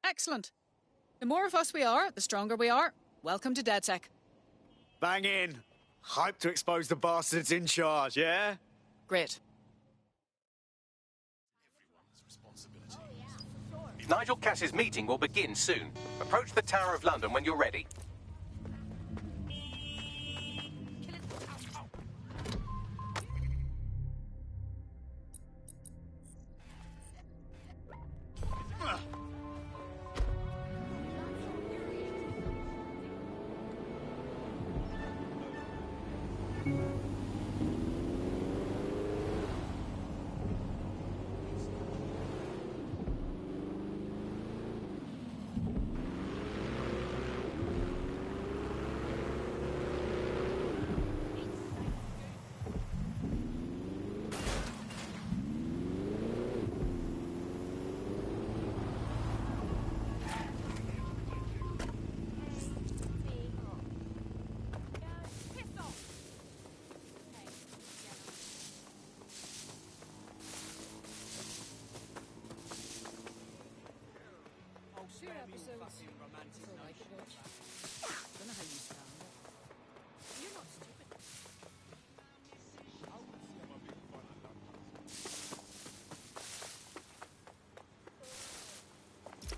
Excellent. The more of us we are, the stronger we are. Welcome to DedSec. Bang in. Hype to expose the bastards in charge, yeah? Great. Nigel Cass's meeting will begin soon. Approach the Tower of London when you're ready.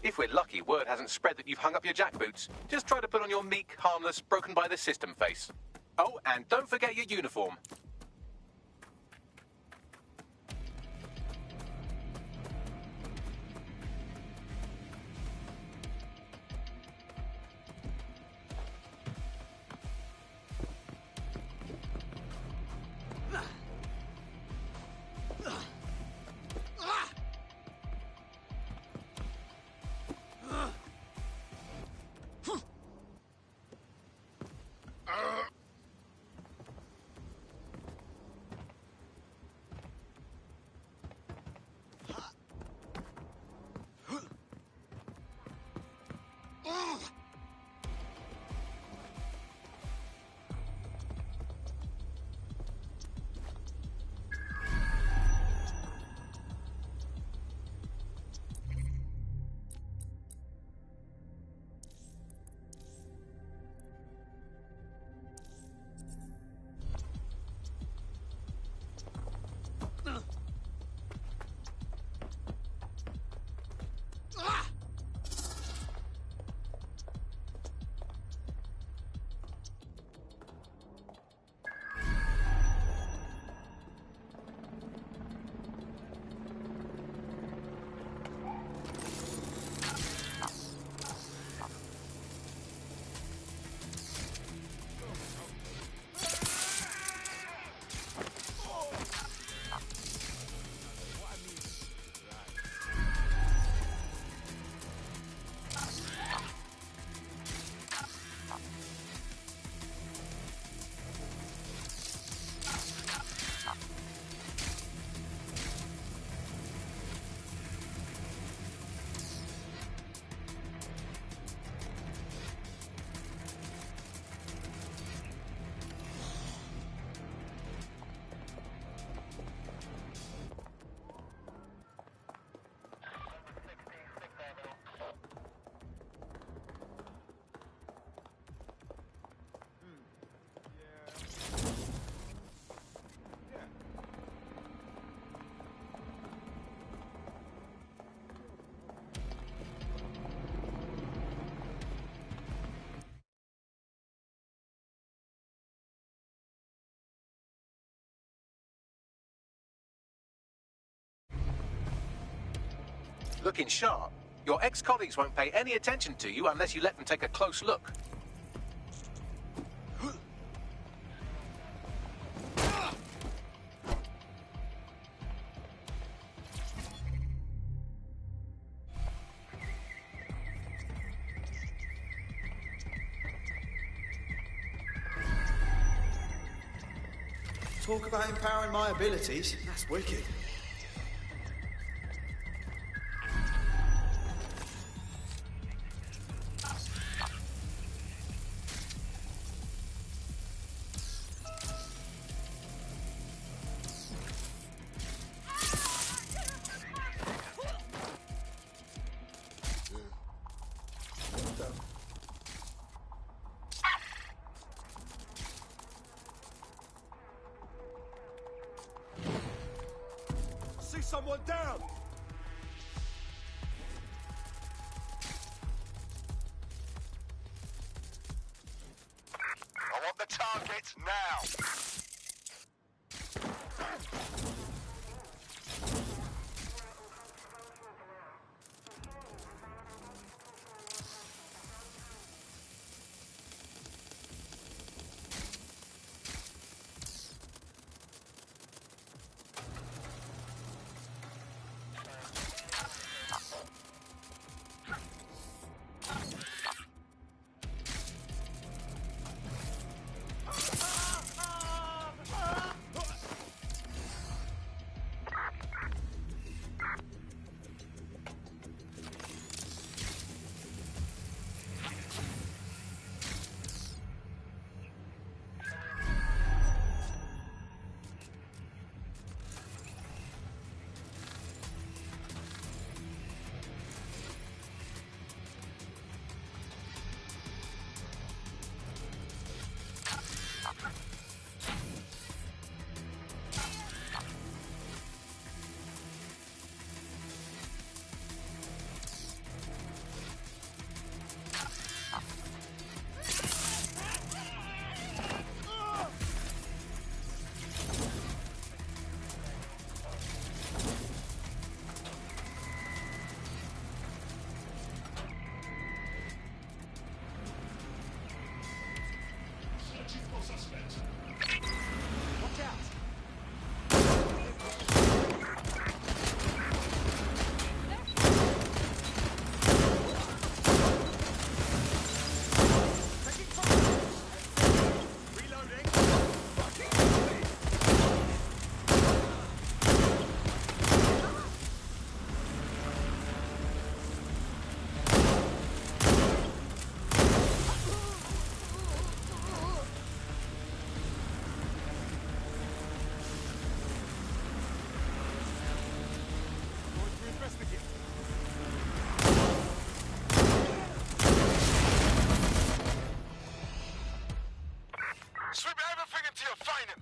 If we're lucky, word hasn't spread that you've hung up your jackboots. Just try to put on your meek, harmless, broken by the system face. Oh, and don't forget your uniform. Looking sharp. Your ex-colleagues won't pay any attention to you unless you let them take a close look. Talk about empowering my abilities. That's wicked. down! I want the target now! Sweep everything until you find him!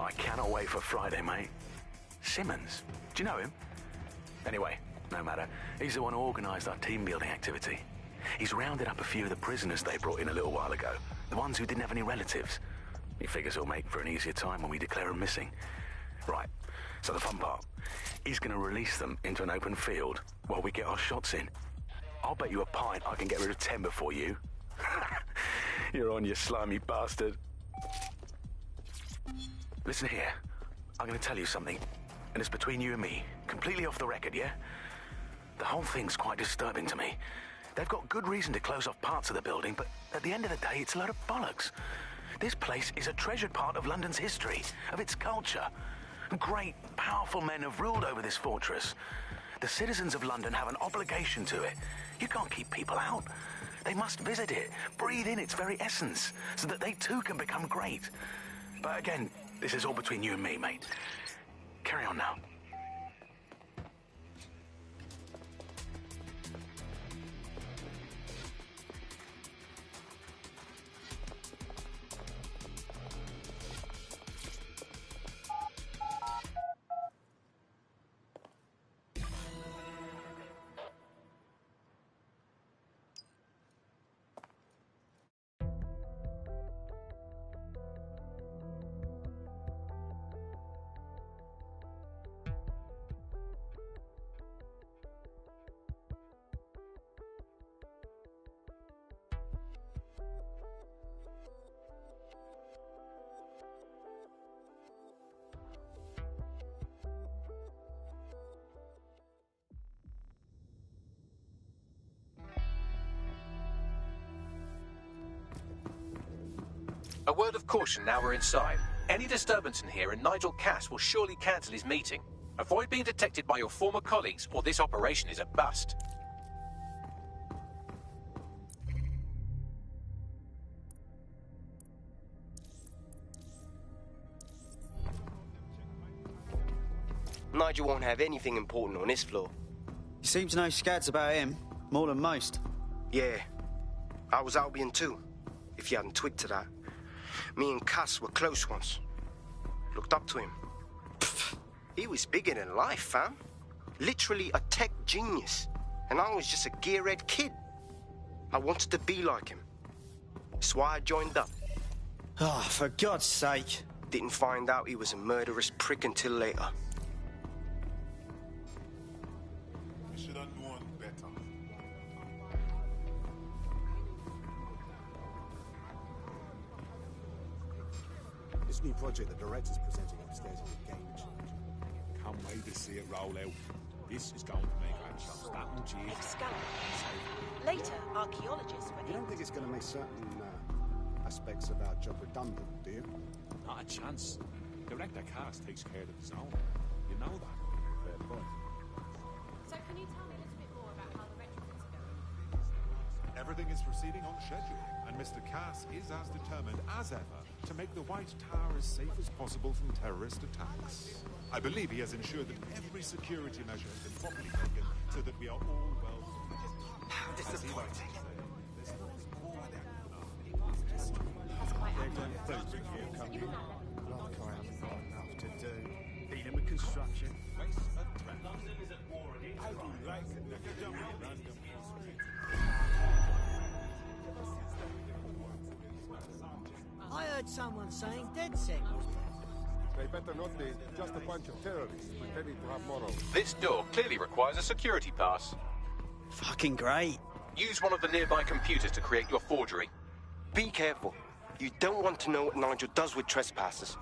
I cannot wait for Friday, mate. Simmons? Do you know him? Anyway, no matter. He's the one who organised our team-building activity. He's rounded up a few of the prisoners they brought in a little while ago. The ones who didn't have any relatives. He figures he'll make for an easier time when we declare them missing. Right, so the fun part. He's going to release them into an open field while we get our shots in. I'll bet you a pint I can get rid of 10 before you. You're on, you slimy bastard. Listen here, I'm going to tell you something, and it's between you and me, completely off the record, yeah? The whole thing's quite disturbing to me. They've got good reason to close off parts of the building, but at the end of the day, it's a load of bollocks. This place is a treasured part of London's history, of its culture. Great, powerful men have ruled over this fortress. The citizens of London have an obligation to it. You can't keep people out. They must visit it, breathe in its very essence, so that they too can become great. But again, this is all between you and me, mate. Carry on now. A word of caution now we're inside. Any disturbance in here and Nigel Cass will surely cancel his meeting. Avoid being detected by your former colleagues or this operation is a bust. Nigel won't have anything important on this floor. You seem to know scads about him, more than most. Yeah, I was Albion too, if you hadn't twigged to that. Me and Cass were close once. Looked up to him. Pfft, he was bigger than life, fam. Literally a tech genius. And I was just a gearhead kid. I wanted to be like him. That's why I joined up. Oh, for God's sake. Didn't find out he was a murderous prick until later. You should have known better. This new project the director's presenting upstairs is a game changer. Can't wait to see it roll out. This is going to make Amsterdam cheese. Excalibur. Later, archaeologists were You don't think it's going to make certain aspects of our job redundant, do you? Not a chance. Director Cass takes care of his own. You know that. Fair point. So can you tell me a little bit more about how the retrofits are going? Everything is proceeding on schedule, and Mr. Cass is as determined as ever to make the White Tower as safe as possible from terrorist attacks. I believe he has ensured that every security measure has been properly taken so that we are all well. How disappointing. Like I haven't got enough to do. Dealing with construction. I heard someone saying DedSec was They better not be. Just a bunch of terrorists pretending to have morals. This door clearly requires a security pass. Fucking great. Use one of the nearby computers to create your forgery. Be careful. You don't want to know what Nigel does with trespassers.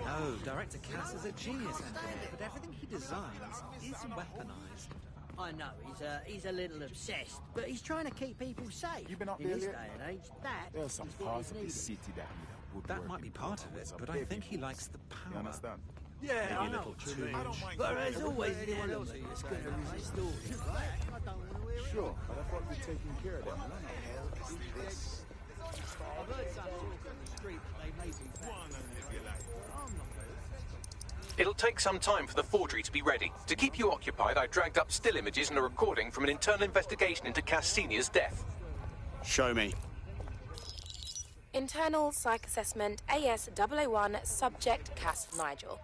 No, Director Cass is a genius engineer, but everything he designs is weaponized. I know, he's a little obsessed, but he's trying to keep people safe. You been up in there this yet? day and age, that There's some is what parts is of needed. this city that That might be part of it, but I think he likes the power. You understand? Yeah, I Maybe a know. little too much. But there's always an element that's going to resist all this, right? I don't want to hear it. Sure, but I thought you'd taken care of them. What the hell is this? I've heard some talk on the street that they may be back. I'm not It'll take some time for the forgery to be ready. To keep you occupied, I dragged up still images and a recording from an internal investigation into Cass Sr.'s death. Show me. Internal Psych Assessment AS001 Subject Cass Nigel.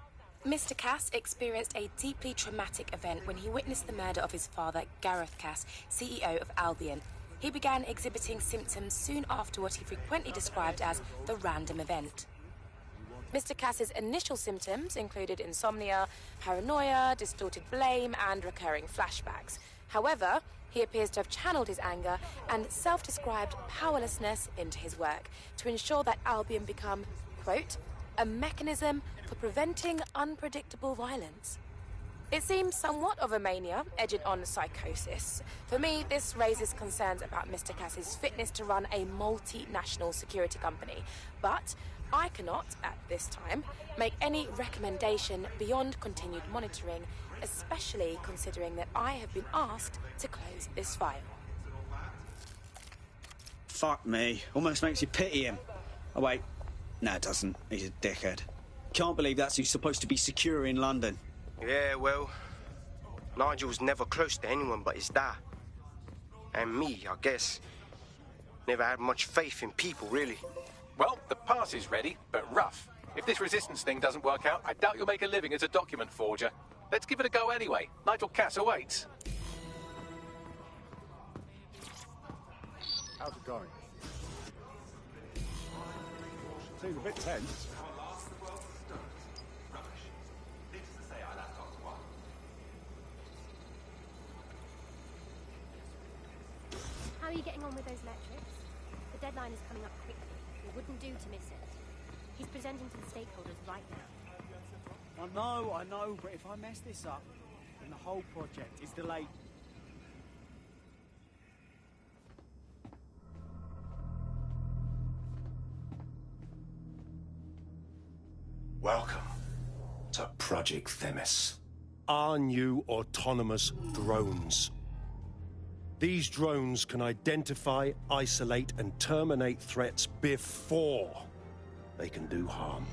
Mr. Cass experienced a deeply traumatic event when he witnessed the murder of his father, Gareth Cass, CEO of Albion. He began exhibiting symptoms soon after what he frequently described as the random event. Mr. Cass's initial symptoms included insomnia, paranoia, distorted blame, and recurring flashbacks. However, he appears to have channeled his anger and self-described powerlessness into his work to ensure that Albion become, quote, a mechanism for preventing unpredictable violence. It seems somewhat of a mania, edging on psychosis. For me, this raises concerns about Mr. Cass's fitness to run a multinational security company. But I cannot, at this time, make any recommendation beyond continued monitoring, especially considering that I have been asked to close this file. Fuck me. Almost makes you pity him. Oh, wait. No, it doesn't. He's a dickhead. Can't believe that's who's supposed to be secure in London. Yeah, well, Nigel's never close to anyone but his dad. And me, I guess. Never had much faith in people, really. Well, the pass is ready, but rough. If this resistance thing doesn't work out, I doubt you'll make a living as a document forger. Let's give it a go anyway. Nigel Cass awaits. How's it going? Seems a bit tense. How are you getting on with those metrics? The deadline is coming up quickly. It wouldn't do to miss it. He's presenting to the stakeholders right now. I know, but if I mess this up, then the whole project is delayed. Welcome to Project Themis. Our new autonomous drones. These drones can identify, isolate, and terminate threats before they can do harm.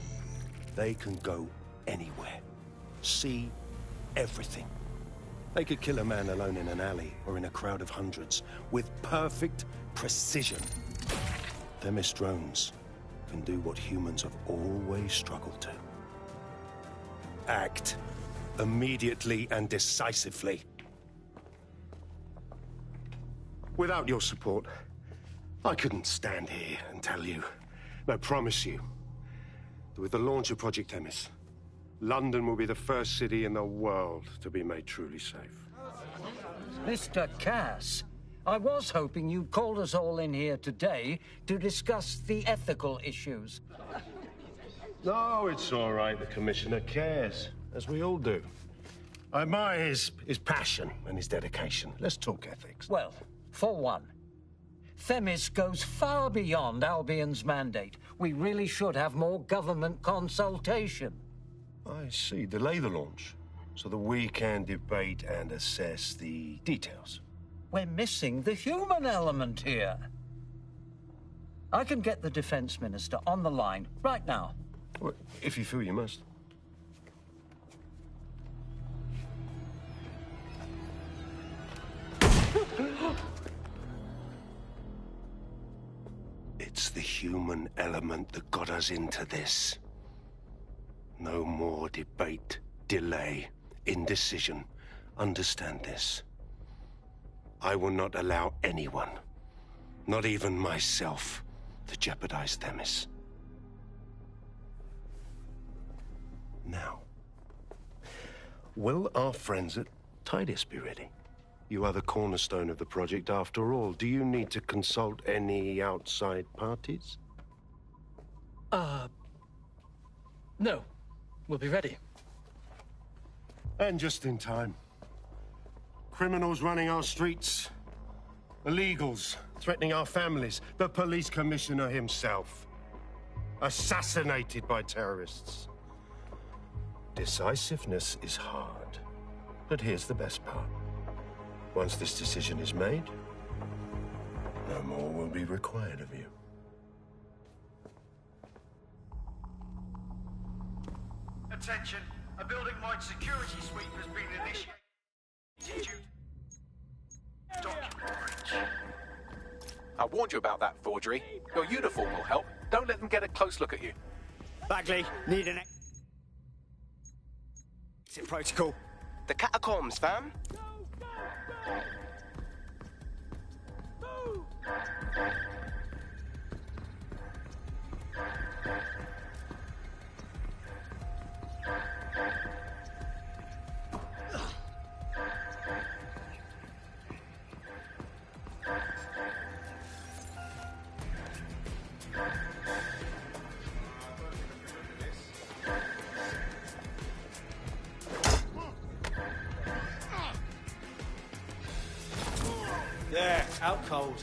They can go anywhere, see everything. They could kill a man alone in an alley or in a crowd of hundreds with perfect precision. Themis drones can do what humans have always struggled to. Act immediately and decisively. Without your support, I couldn't stand here and tell you, I promise you, that with the launch of Project Themis, London will be the first city in the world to be made truly safe. Mr. Cass, I was hoping you'd called us all in here today to discuss the ethical issues. No, it's all right. The Commissioner cares, as we all do. I admire his passion and his dedication. Let's talk ethics. Well, for one, Themis goes far beyond Albion's mandate. We really should have more government consultation. I see. Delay the launch so that we can debate and assess the details. We're missing the human element here. I can get the Defense Minister on the line right now. Well, if you feel you must. It's the human element that got us into this. No more debate, delay, indecision. Understand this. I will not allow anyone, not even myself, to jeopardize Themis. Now, will our friends at Tidus be ready? You are the cornerstone of the project after all. Do you need to consult any outside parties? No. We'll be ready. And just in time. Criminals running our streets. Illegals threatening our families. The police commissioner himself. Assassinated by terrorists. Decisiveness is hard. But here's the best part. Once this decision is made, no more will be required of you. Attention, a building-wide security sweep has been initiated. Document breach. I warned you about that forgery. Your uniform will help. Don't let them get a close look at you. Bagley, need an exit protocol. The catacombs, fam. Yeah, out cold.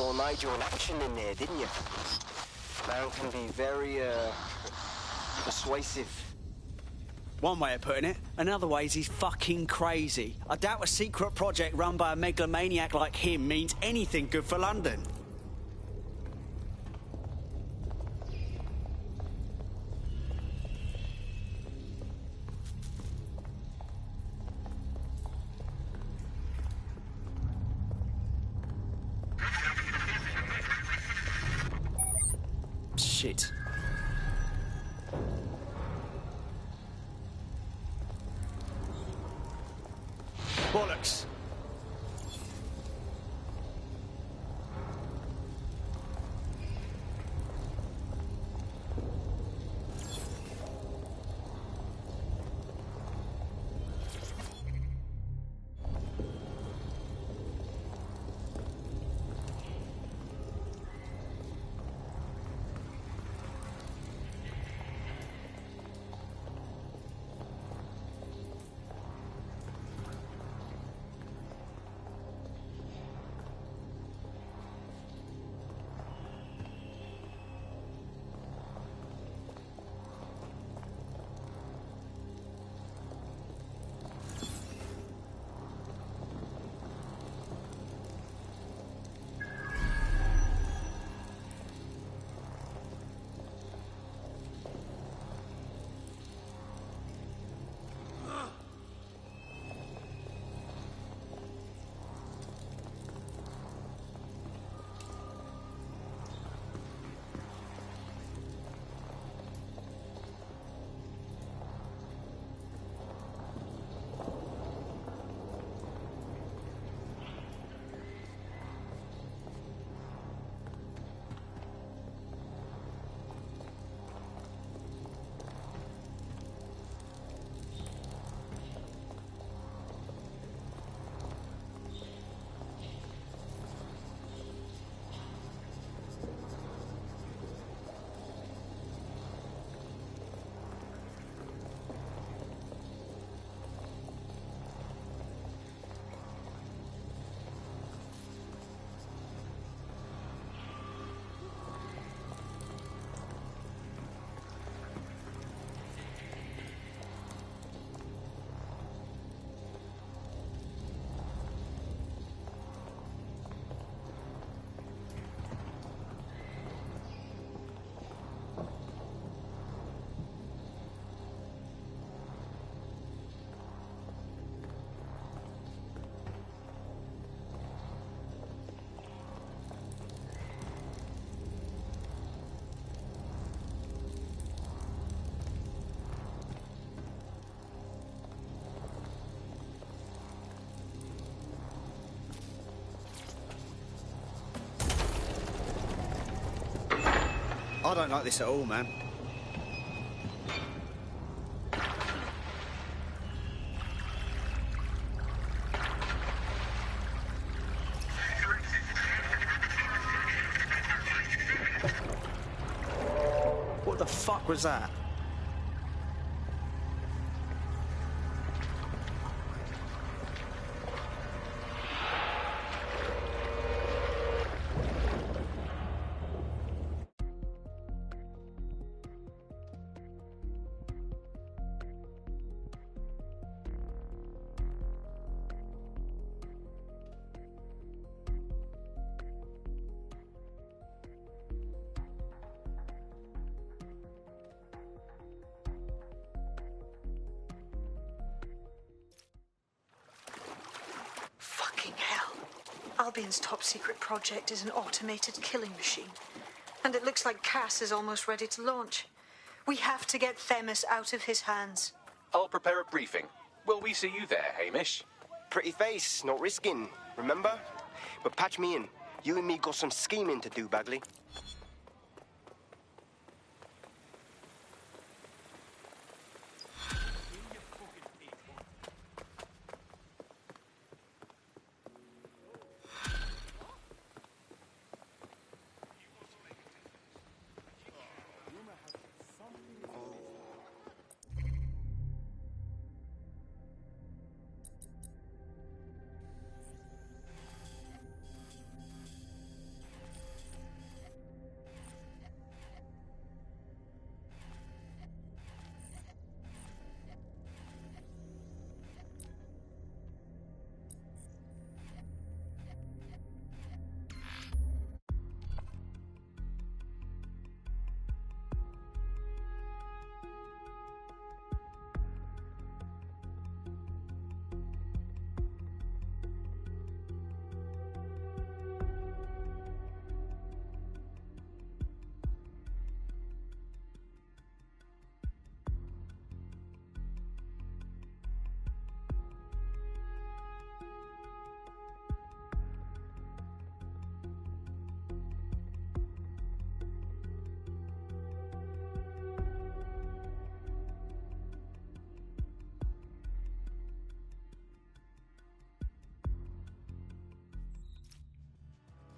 saw Nigel in action in there, didn't you? Man can be very, persuasive. One way of putting it. Another way is he's fucking crazy. I doubt a secret project run by a megalomaniac like him means anything good for London. Shit. Bollocks. I don't like this at all, man. What the fuck was that? Fucking hell. Albion's top secret project is an automated killing machine. And it looks like Cass is almost ready to launch. We have to get Themis out of his hands. I'll prepare a briefing. Will we see you there, Hamish? Pretty face, not risking, remember? But patch me in. You and me got some scheming to do, Bagley.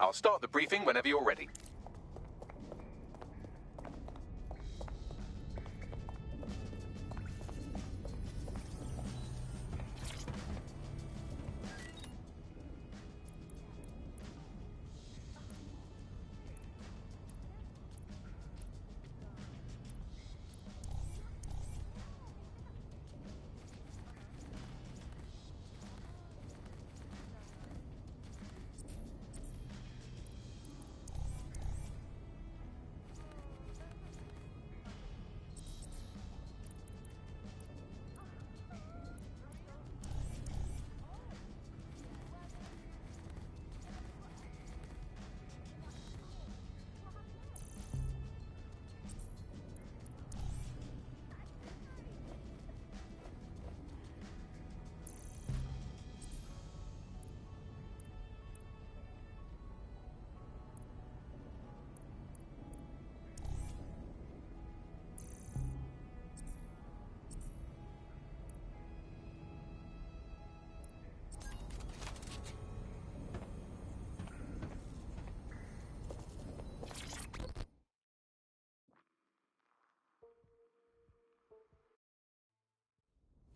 I'll start the briefing whenever you're ready.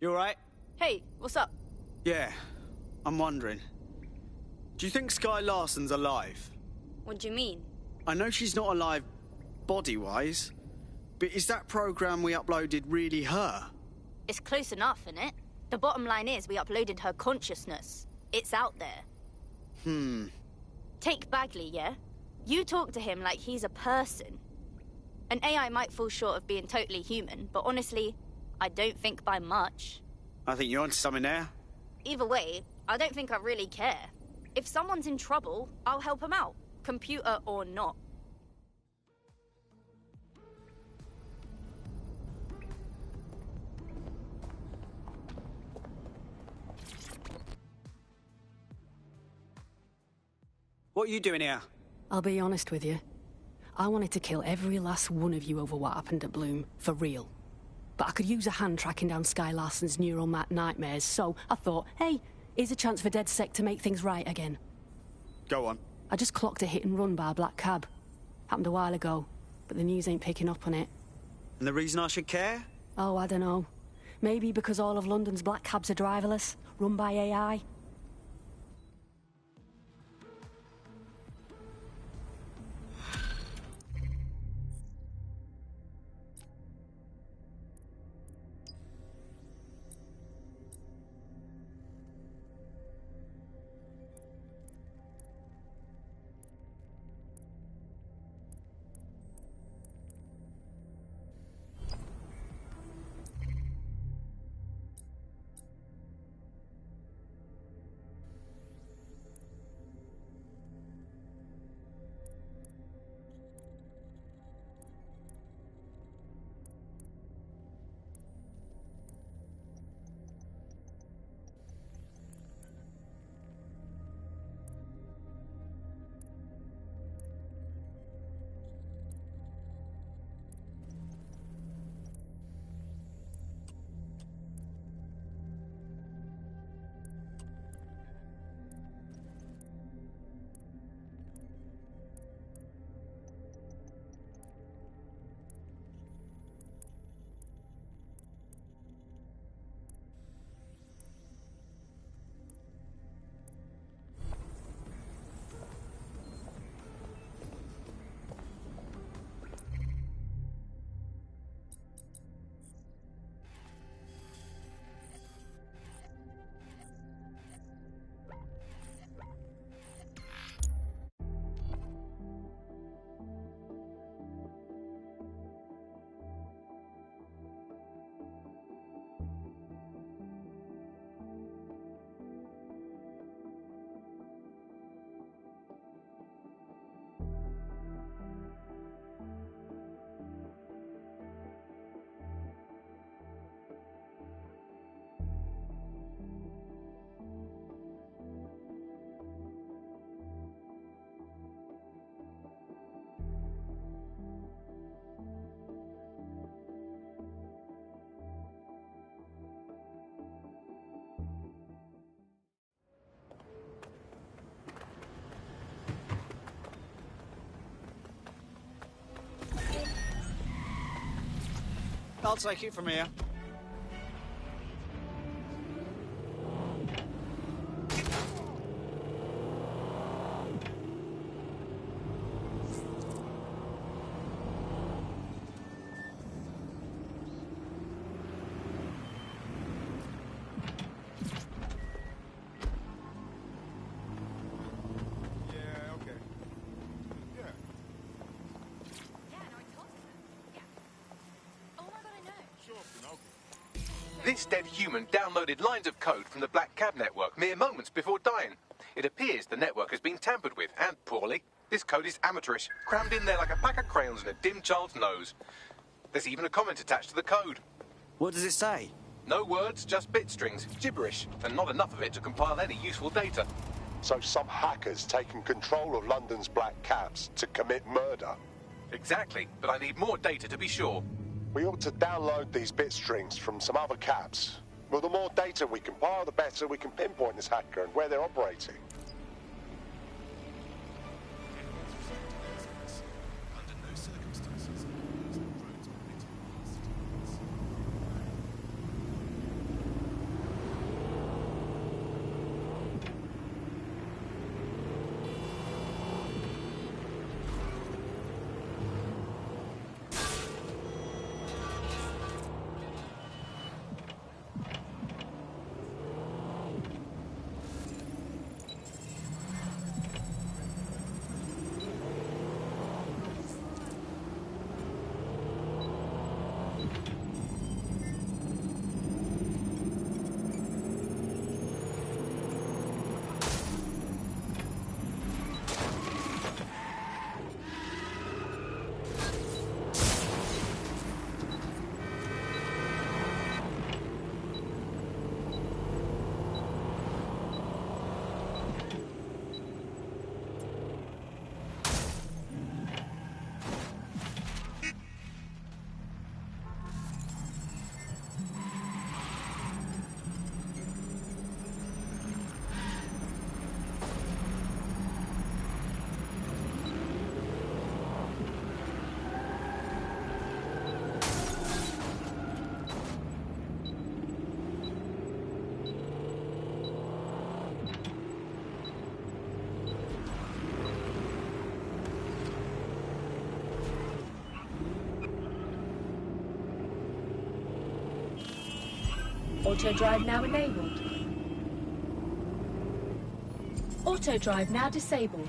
You alright? Hey, what's up? Yeah, I'm wondering. Do you think Sky Larson's alive? What do you mean? I know she's not alive body-wise, but is that program we uploaded really her? It's close enough, innit? The bottom line is we uploaded her consciousness. It's out there. Take Bagley, yeah? You talk to him like he's a person. An AI might fall short of being totally human, but honestly, I don't think by much. I think you're onto something there. Either way, I don't think I really care. If someone's in trouble, I'll help them out, computer or not. What are you doing here? I'll be honest with you. I wanted to kill every last one of you over what happened at Bloom, for real. But I could use a hand tracking down Sky Larson's neural map nightmares, so I thought, hey, here's a chance for DedSec to make things right again. Go on. I just clocked a hit and run by a black cab. Happened a while ago, but the news ain't picking up on it. And the reason I should care? Oh, I don't know. Maybe because all of London's black cabs are driverless, run by AI. I'll take it from here. This dead human downloaded lines of code from the Black Cab network mere moments before dying. It appears the network has been tampered with, and poorly. This code is amateurish, crammed in there like a pack of crayons in a dim child's nose. There's even a comment attached to the code. What does it say? No words, just bit strings, gibberish, and not enough of it to compile any useful data. So some hacker's taken control of London's black cabs to commit murder? Exactly, but I need more data to be sure. We ought to download these bit strings from some other cabs. Well, the more data we compile, the better we can pinpoint this hacker and where they're operating. Auto drive now enabled. Auto drive now disabled.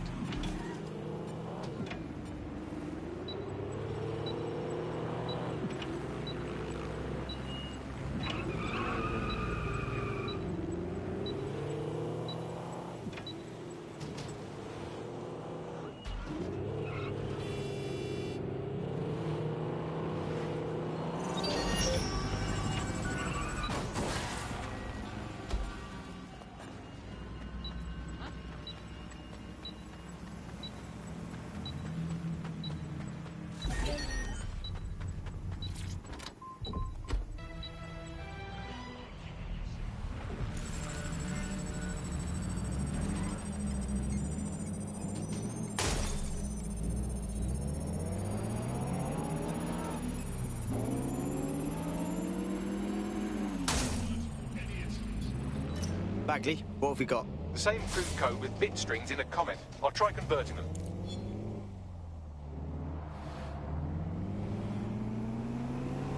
Bagley, what have we got? The same crude code with bit strings in a comment. I'll try converting them.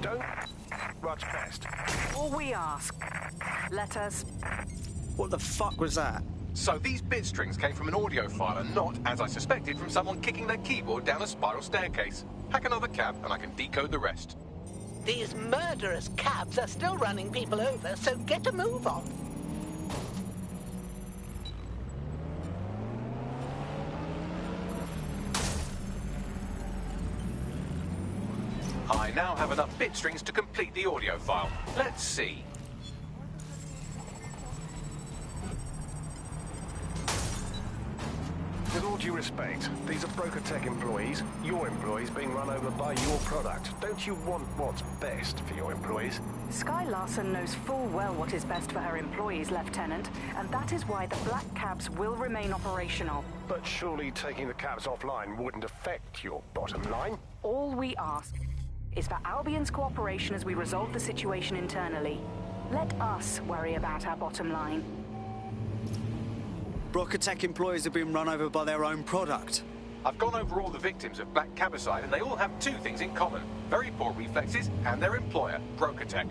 Don't rush past. All we ask, let us... What the fuck was that? So these bit strings came from an audio file and not, as I suspected, from someone kicking their keyboard down a spiral staircase. Hack another cab and I can decode the rest. These murderous cabs are still running people over, so get a move on. I now have enough bit strings to complete the audio file. Let's see. With all due respect, these are Broker Tech employees, your employees being run over by your product. Don't you want what's best for your employees? Skye Larson knows full well what is best for her employees, Lieutenant, and that is why the black cabs will remain operational. But surely taking the cabs offline wouldn't affect your bottom line? All we ask... is for Albion's cooperation as we resolve the situation internally. Let us worry about our bottom line. Brokotech employees have been run over by their own product. I've gone over all the victims of Black Cabicide, and they all have two things in common. Very poor reflexes, and their employer, Brokotech.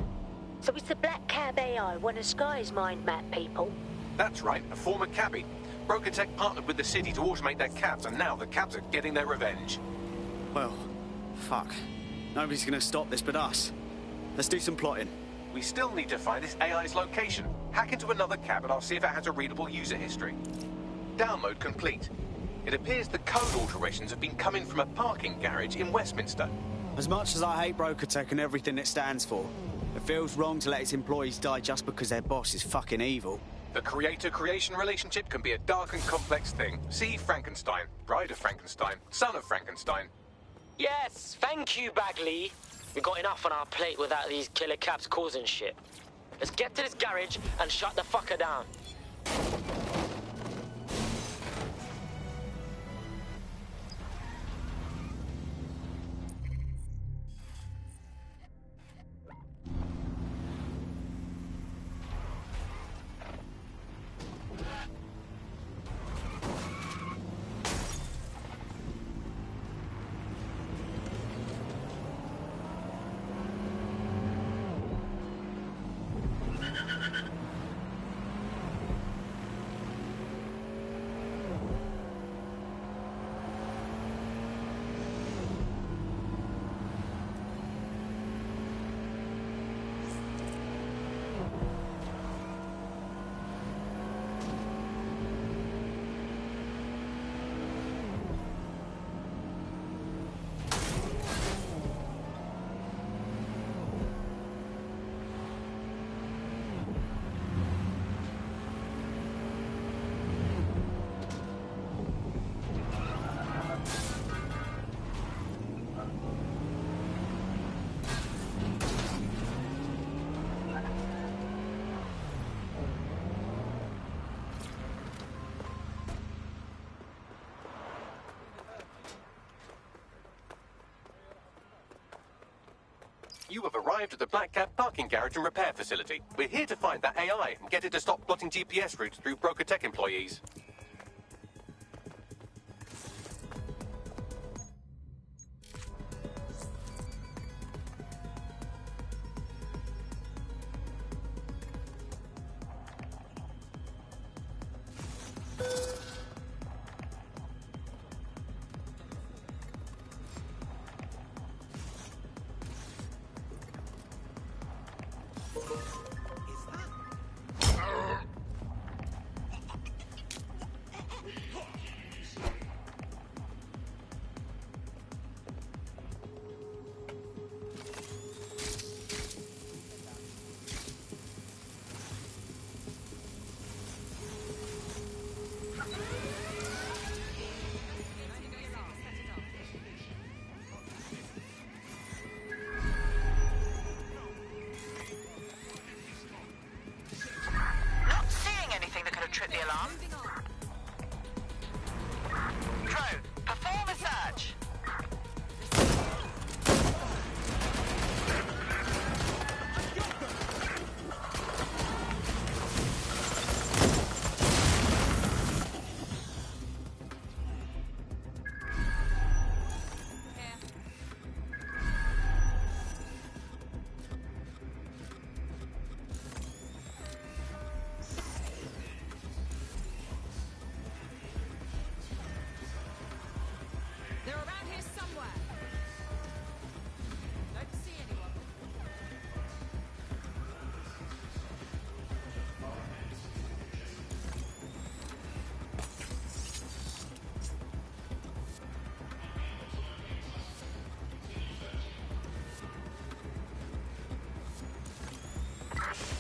So it's the Black Cab AI, one of Sky's mind map people? That's right, a former cabbie. Brokotech partnered with the city to automate their cabs, and now the cabs are getting their revenge. Well, fuck. Nobody's gonna stop this but us. Let's do some plotting. We still need to find this AI's location. Hack into another cab and I'll see if it has a readable user history. Download complete. It appears the code alterations have been coming from a parking garage in Westminster. As much as I hate Brokotech and everything it stands for, it feels wrong to let its employees die just because their boss is fucking evil. The creator-creation relationship can be a dark and complex thing. See Frankenstein, Bride of Frankenstein, Son of Frankenstein. Yes, thank you, Bagley. We've got enough on our plate without these killer cabs causing shit. Let's get to this garage and shut the fucker down. You have arrived at the Black Cab parking garage and repair facility. We're here to find that AI and get it to stop plotting GPS routes through Brokotech employees. Trip the alarm. Drone, perform a search.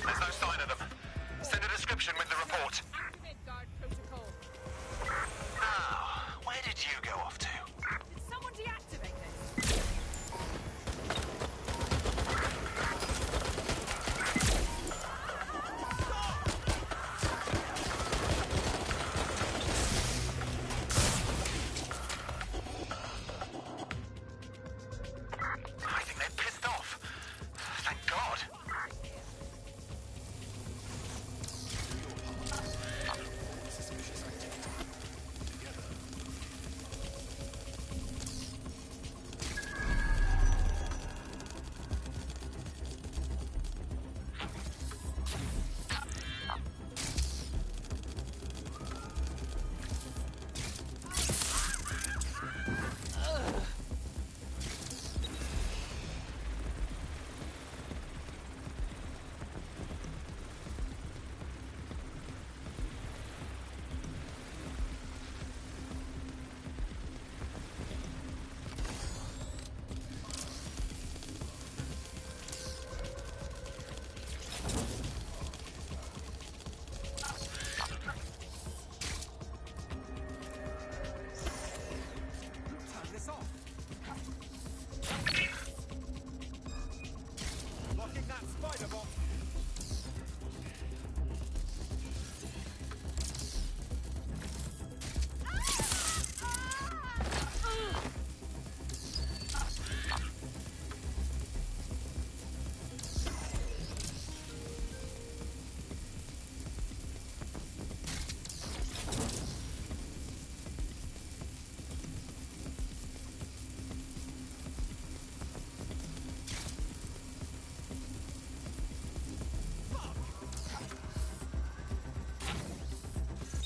There's no sign of them. Send a description with the report. Now, where did you go off to? Did someone deactivate this? I think they're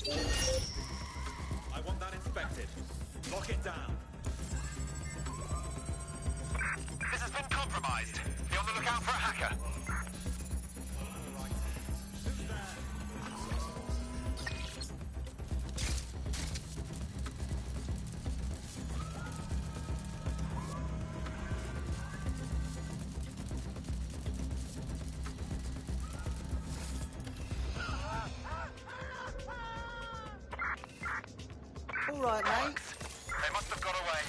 I want that inspected. Lock it down. This has been compromised. Be on the lookout for a hacker. All right, mate. They must have got away.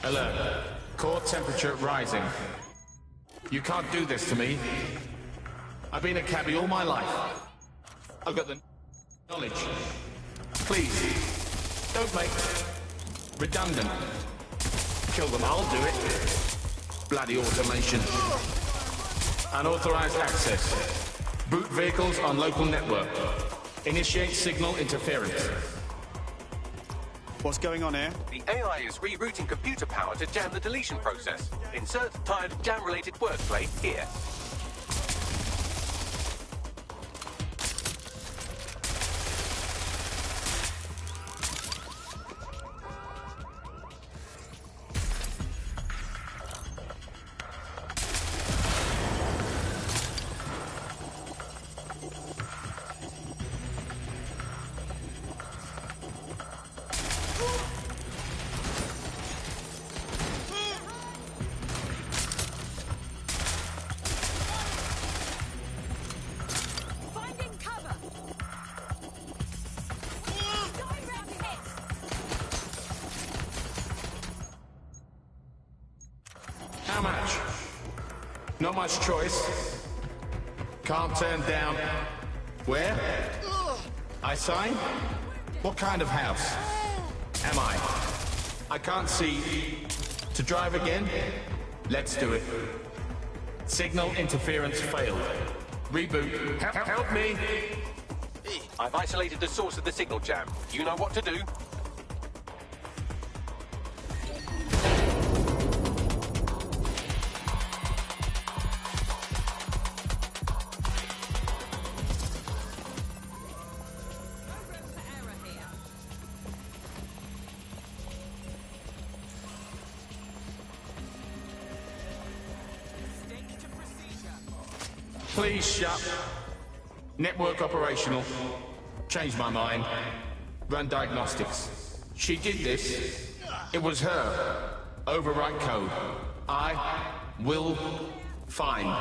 Alert. Core temperature rising. You can't do this to me. I've been a cabbie all my life. I've got the knowledge. Please, don't make redundant. Kill them, I'll do it. Bloody automation. Unauthorized access. Boot vehicles on local network. Initiate signal interference. What's going on here? The AI is rerouting computer power to jam the deletion process. Insert tired jam-related wordplay here. How much? Not much choice. Can't turn down. Where? I sign? What kind of house? Am I? I can't see. To drive again? Let's do it. Signal interference failed. Reboot. Help me! I've isolated the source of the signal jam. You know what to do. Please shut. Network operational. Change my mind. Run diagnostics. She did this. It was her. Overwrite code. I will find.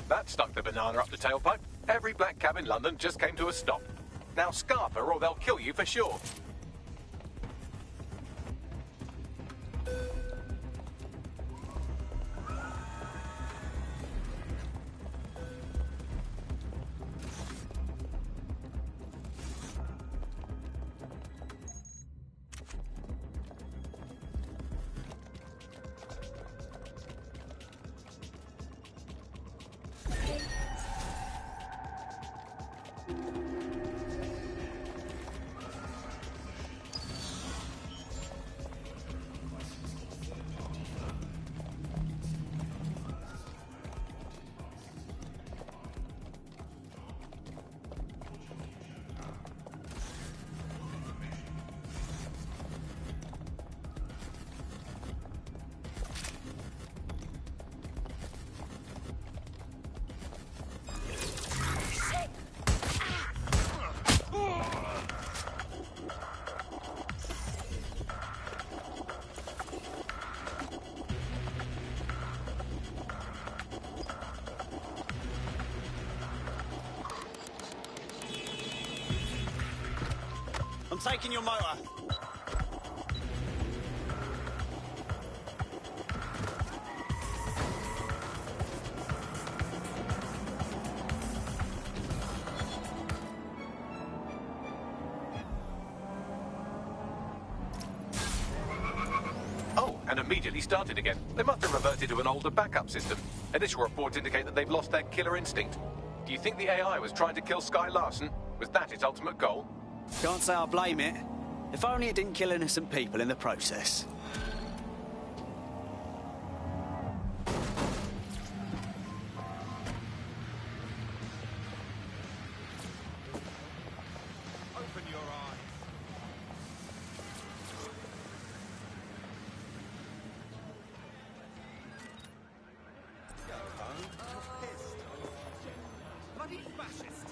That stuck the banana up the tailpipe. Every black cab in London just came to a stop. Now scarf her or they'll kill you for sure. I'm taking your motor. Oh, and immediately started again. They must have reverted to an older backup system. Initial reports indicate that they've lost their killer instinct. Do you think the AI was trying to kill Sky Larson? Was that its ultimate goal? Can't say I blame it. If only it didn't kill innocent people in the process. Open your eyes. Go home. You're pissed. Bloody fascist.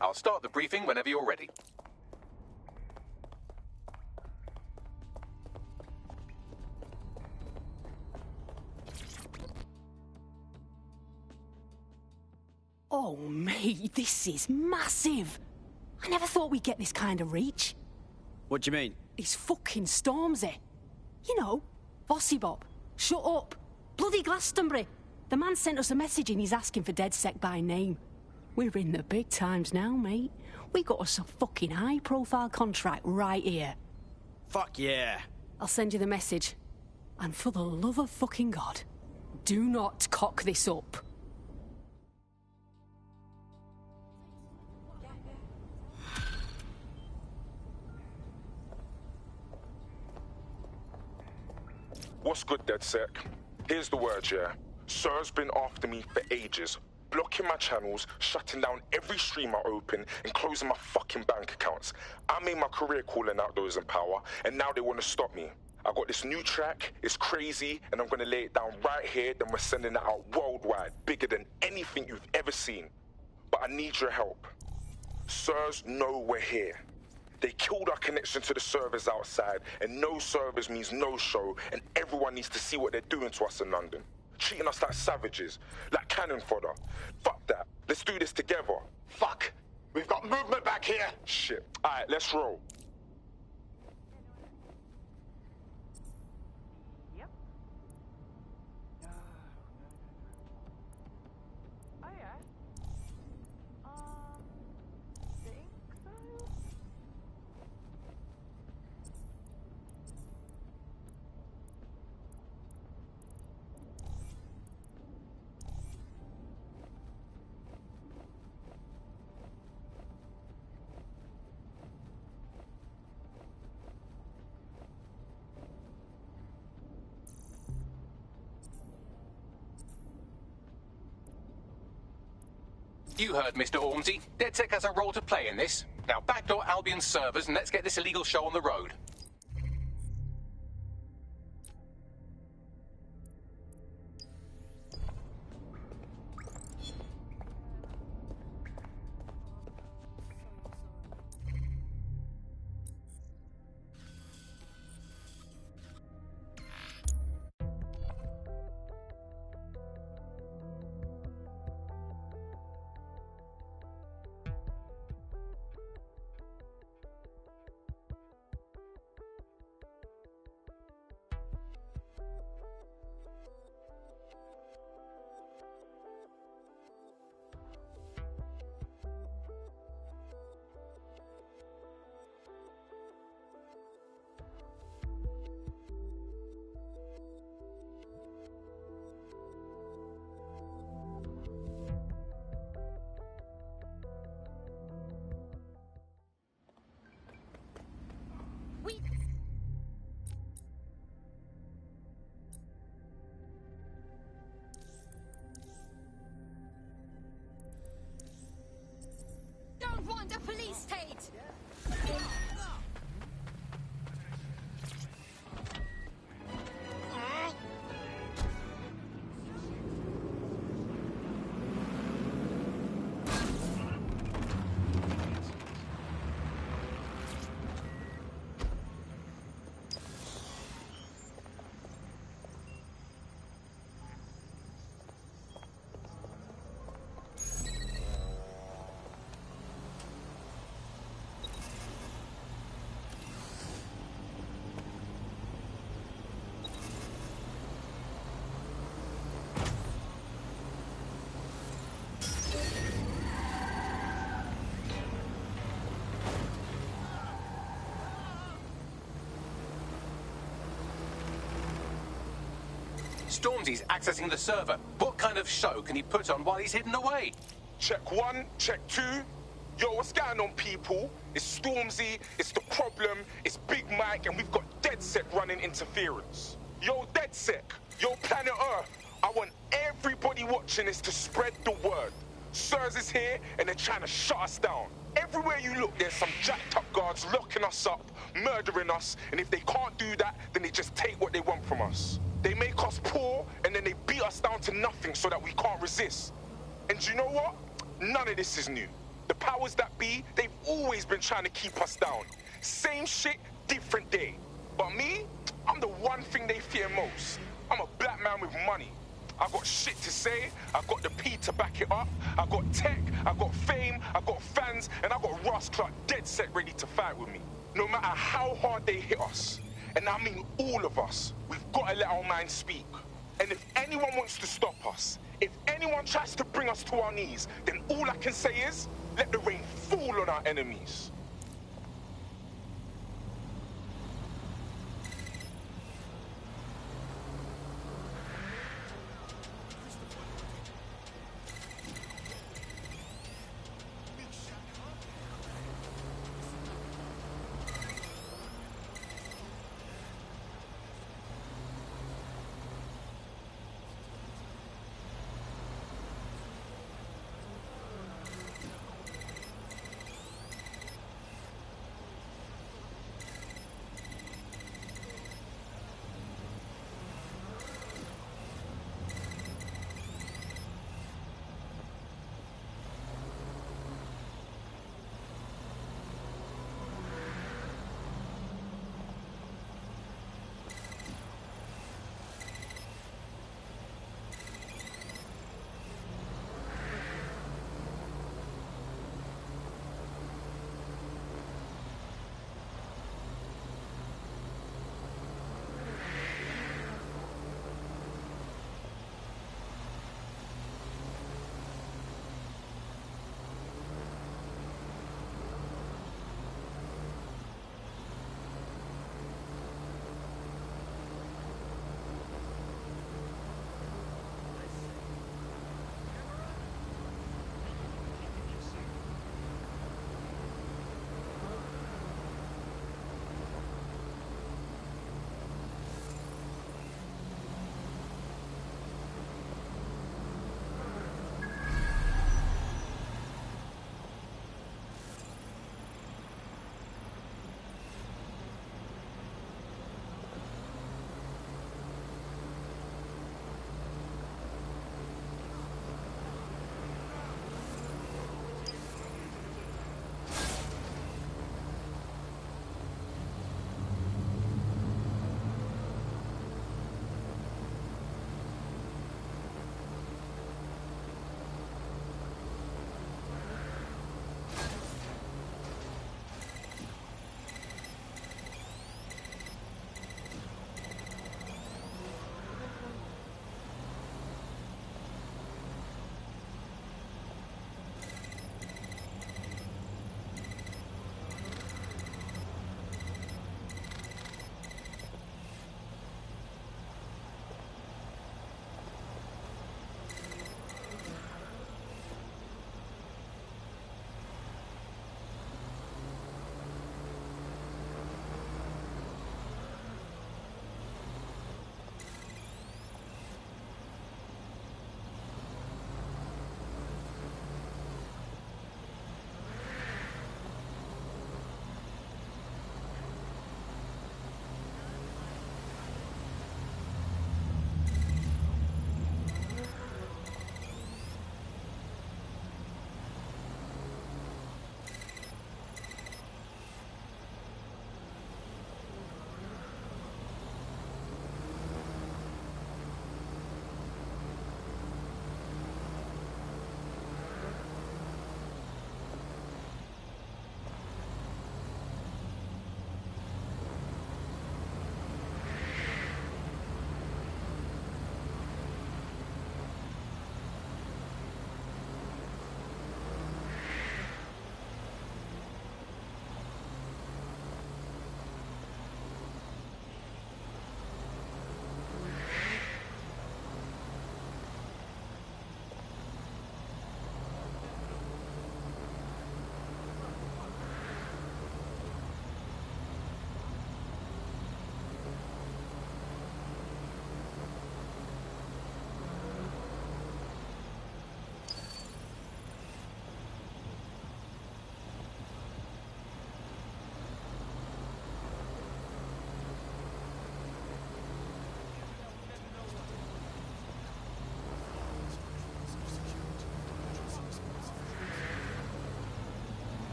I'll start the briefing whenever you're ready. Oh, mate, this is massive. I never thought we'd get this kind of reach. What do you mean? It's fucking Stormzy. You know, Bossy Bob. Shut up. Bloody Glastonbury. The man sent us a message and he's asking for DedSec by name. We're in the big times now, mate. We got us a fucking high-profile contract right here. Fuck yeah. I'll send you the message. And for the love of fucking God, do not cock this up. What's good, DedSec? Here's the word, yeah. Sir's been after me for ages, blocking my channels, shutting down every stream I open, and closing my fucking bank accounts. I made my career calling out those in power, and now they want to stop me. I got this new track, it's crazy, and I'm gonna lay it down right here, then we're sending it out worldwide, bigger than anything you've ever seen. But I need your help. Sirs know we're here. They killed our connection to the servers outside, and no servers means no show, and everyone needs to see what they're doing to us in London. Treating us like savages, like cannon fodder. Fuck that. Let's do this together. Fuck. We've got movement back here. Shit. Alright, let's roll. You heard Mr. Ormsey. DedSec has a role to play in this. Now backdoor Albion's servers and let's get this illegal show on the road. Don't want a police state! Stormzy's accessing the server. What kind of show can he put on while he's hidden away? Check one, check two. Yo, what's going on, people? It's Stormzy, it's The Problem, it's Big Mike, and we've got DedSec running interference. Yo, DedSec, yo, Planet Earth, I want everybody watching this to spread the word. Sirs is here, and they're trying to shut us down. Everywhere you look, there's some jacked-up guards locking us up, murdering us, and if they can't do that, then they just take what they want from us. They make us poor, and then they beat us down to nothing so that we can't resist. And you know what? None of this is new. The powers that be, they've always been trying to keep us down. Same shit, different day. But me, I'm the one thing they fear most. I'm a black man with money. I got shit to say, I got the P to back it up, I got tech, I got fame, I got fans, and I got Ross Clark dead set ready to fight with me. No matter how hard they hit us, and I mean all of us, we've got to let our minds speak. And if anyone wants to stop us, if anyone tries to bring us to our knees, then all I can say is, let the rain fall on our enemies.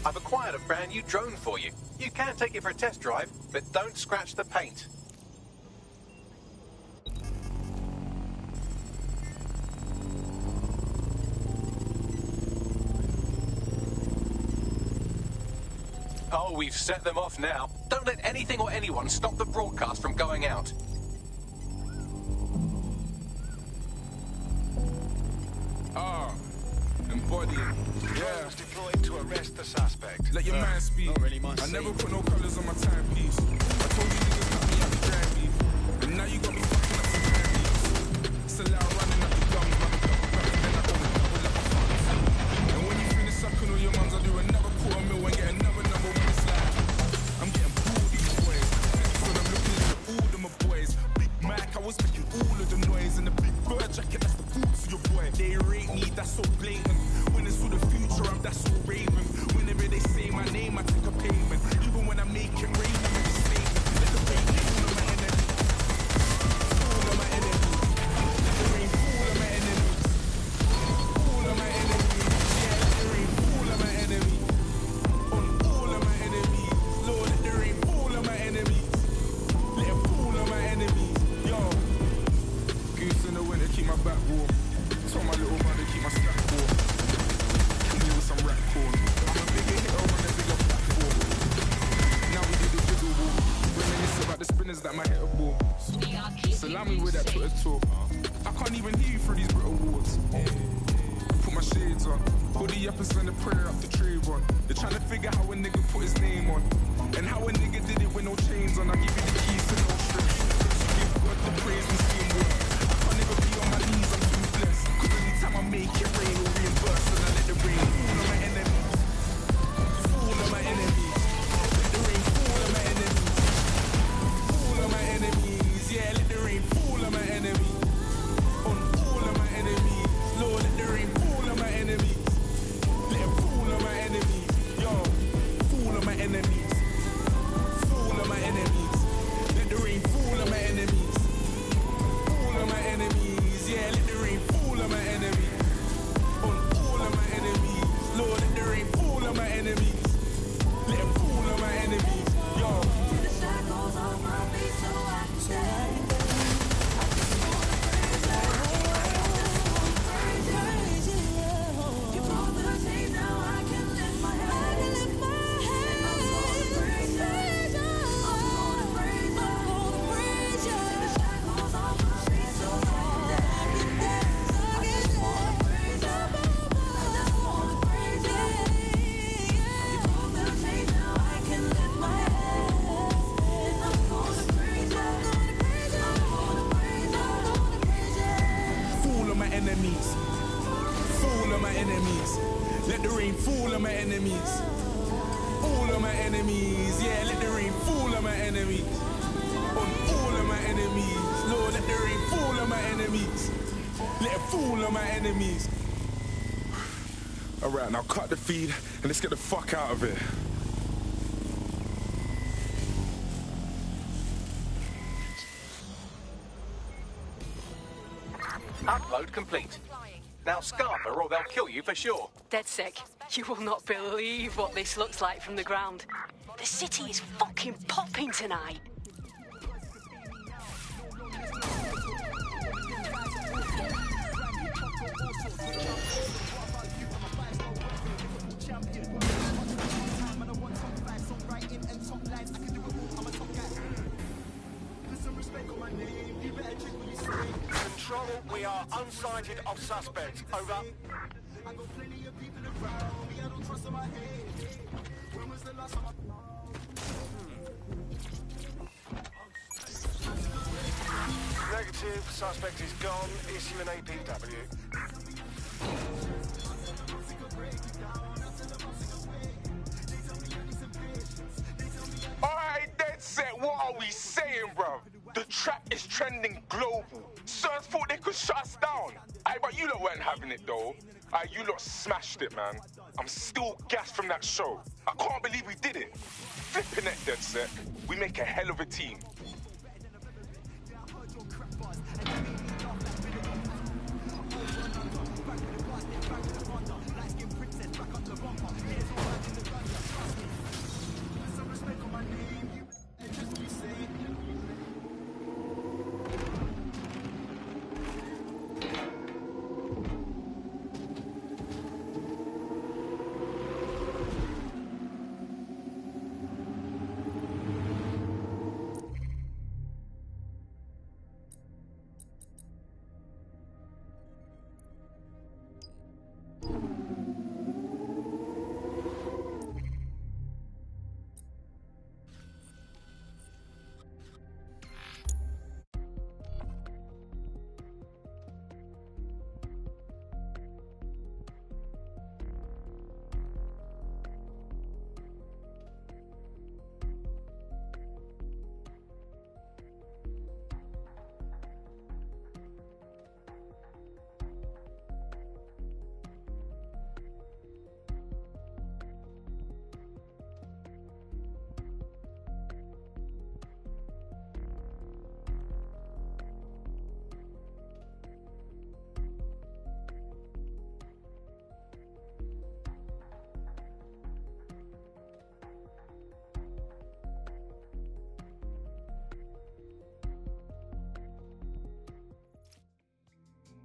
I've acquired a brand new drone for you. You can take it for a test drive, but don't scratch the paint. Oh, we've set them off now. Don't let anything or anyone stop the broadcast from going out. Embodying. Yeah. Deployed to arrest the suspect. Let your man speak. Really I never put no colours on my timepiece. I told you niggas cut me out the grand beef. And now you got me fucking up some candies. It's allowed running up the gum, then I don't double up my funds. And when you finish sucking all your mums, I do another $250,000 and get another number one slide. I'm getting bored these boys. When I'm looking at all of my boys. Big Mac, I was making all of the noise. And the big bird jacket, that's the boots of your boy. They rate me, that's so blatant. When it's for the future, I'm that so raving. Whenever they say my name, I take a payment. Even when I make it rain, I make a statement. Let the rain fall on my enemies. Fall on my enemies. Let the rain fall on my enemies. Fall on my enemies. Yeah, let the rain fall on my enemies. On all of my enemies. Lord, let the rain fall on my enemies. Let it fall on my enemies. Yo. Goose in the winter, keep my back warm. Told my little brother keep my stack warm. Kill me with some rap corn. I'm a bigger hitter on a bigger platform. Now we do the bigger walk. Reminisce about the spinners that my hitter bought. Salami with that Twitter talk. I can't even hear you through these Brit Awards. Put my shades on. Hoodie up and send a prayer up to Trayvon. They're trying to figure how a nigga put his name on. And how a nigga did it with no chains on. I give you the keys to no strips. Give God the praise and see him work. I can't never be on my knees, I'm too blessed. Cause anytime I make it rain, we'll reimburse. And I let the rain fall on my enemies. Fall on my enemies. Let the rain fall on my enemies. Fall on my enemies. Yeah, let the rain fall on my enemies. On all of my enemies. Lord, let the rain fall on my enemies. Let it fall on my enemies. Yo, fall on my enemies. Fall on my enemies. Let the rain fall on my enemies. Fall on my enemies. Yeah, let the rain fall on my enemies. On all of my enemies. Lord, let the rain fall on my enemies. Let it fall on my enemies. Yo. The shackles on my feet so I can stand. You brought the change, now I can lift my head. I'm gonna praise you. I'm gonna praise you. I'm gonna praise you. The shackles on my feet so I can dance. I just wanna praise you. I just wanna praise you. You brought the change, now I can lift my head. I'm gonna praise you. I'm gonna praise you. I'm gonna praise you. I'm gonna praise you. Fall on my enemies. Fall on my enemies. Let the rain fall on my enemies. All of my enemies. Yeah, let the rain fall on my enemies. On all of my enemies. Lord, let the rain fall on my enemies. Let it fall on my enemies. Alright, now cut the feed and let's get the fuck out of here. Upload complete. Now Scarper or they'll kill you for sure. Dead sick. You will not believe what this looks like from the ground. The city is fucking popping tonight. Control, we are unsighted of suspect. Over. Negative, suspect is gone. Issue an APW. Alright, dead set, what are we saying, bruv? The track is trending global. Sirs thought they could shut us down. Aye, but you lot weren't having it though. Aye, you lot smashed it, man. I'm still gassed from that show. I can't believe we did it. Flipping it, dead set. We make a hell of a team.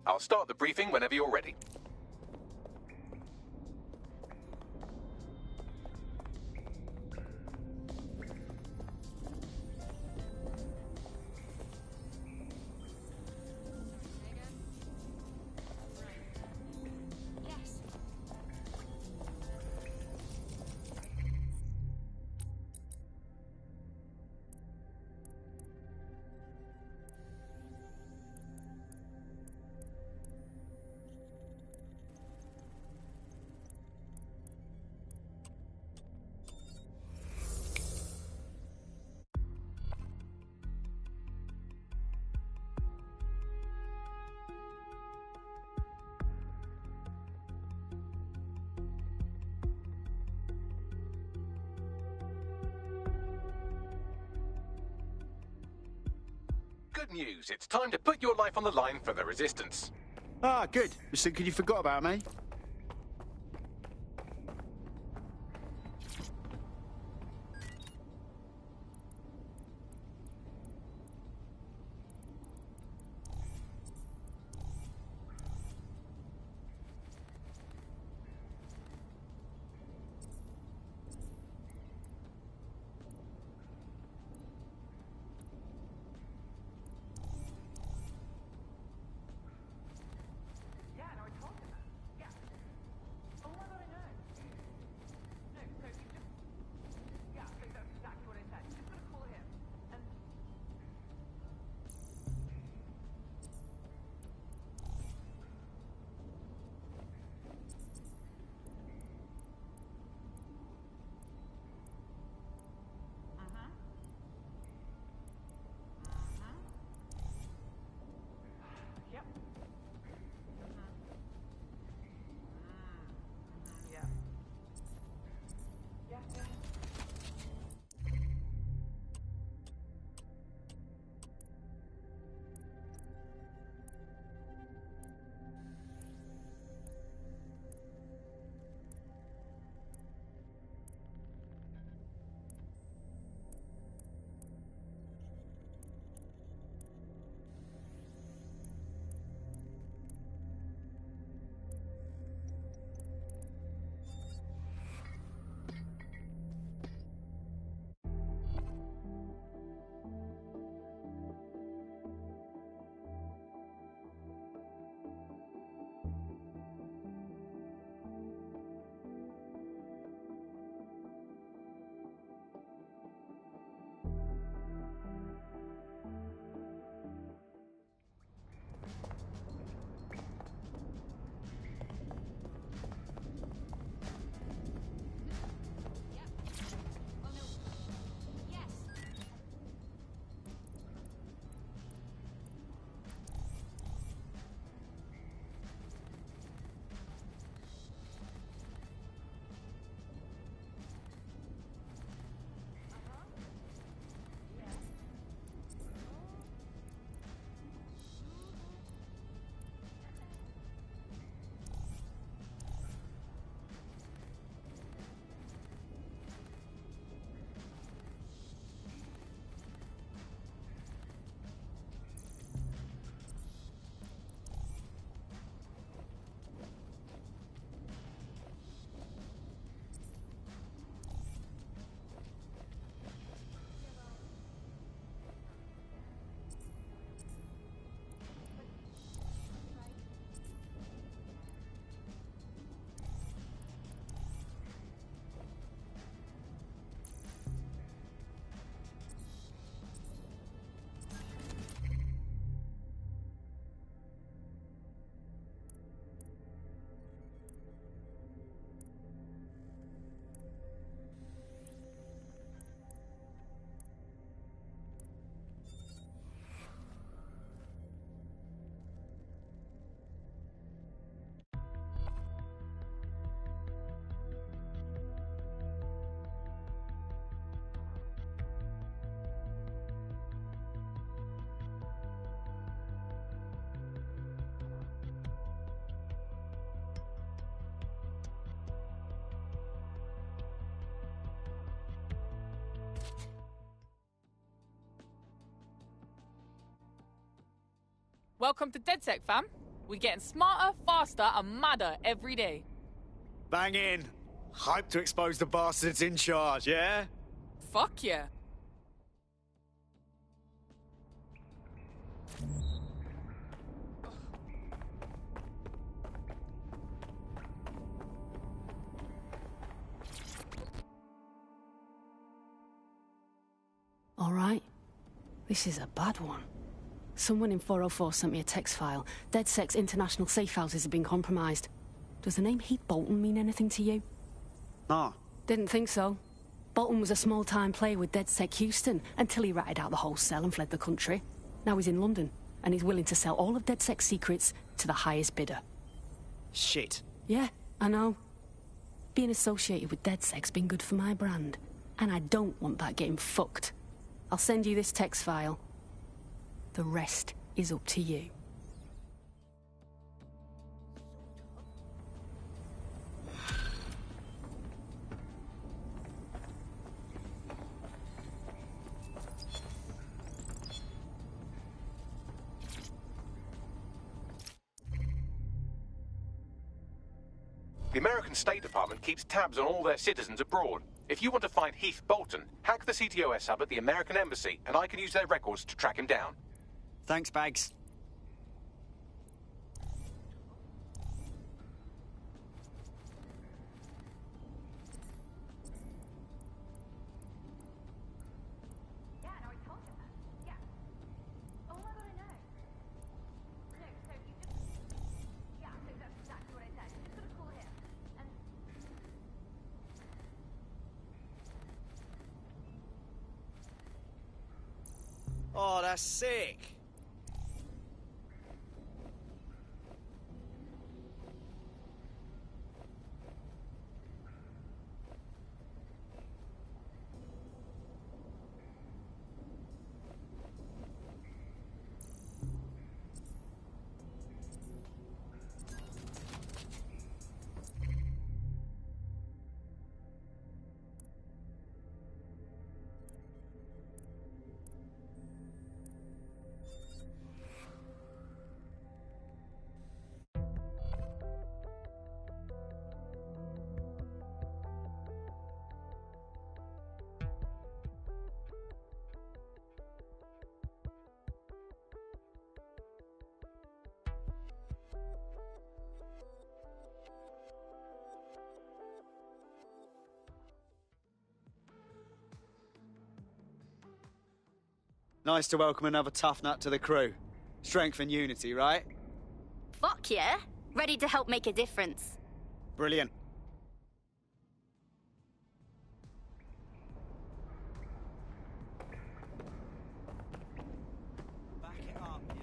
I'll start the briefing whenever you're ready. Good news. It's time to put your life on the line for the Resistance. Ah, good. Just thinking you forgot about me. Welcome to DedSec, fam. We're getting smarter, faster, and madder every day. Bang in. Hype to expose the bastards in charge, yeah? Fuck yeah. All right. This is a bad one. Someone in 404 sent me a text file. DedSec's international safe houses have been compromised. Does the name Heath Bolton mean anything to you? Ah. Didn't think so. Bolton was a small-time player with DedSec Houston until he ratted out the whole cell and fled the country. Now he's in London, and he's willing to sell all of DedSec's secrets to the highest bidder. Shit. Yeah, I know. Being associated with DedSec's been good for my brand, and I don't want that getting fucked. I'll send you this text file. The rest is up to you. The American State Department keeps tabs on all their citizens abroad. If you want to find Heath Bolton, hack the CTOS hub at the American Embassy, and I can use their records to track him down. Thanks, Bags. Oh, that's sick. Nice to welcome another tough nut to the crew. Strength and unity, right? Fuck yeah. Ready to help make a difference. Brilliant. Back it up, yeah?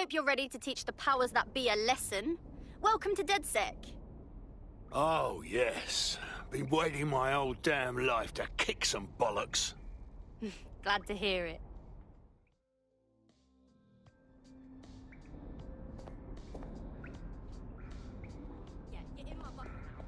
hope you're ready to teach the powers that be a lesson. Welcome to DedSec. Oh, yes. Been waiting my whole damn life to kick some bollocks. Glad to hear it. Yeah, get in my bucket now.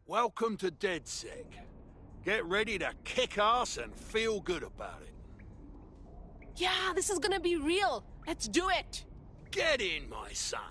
Welcome to DedSec. Get ready to kick ass and feel good about it. Yeah, this is gonna be real. Let's do it. Get in, my son.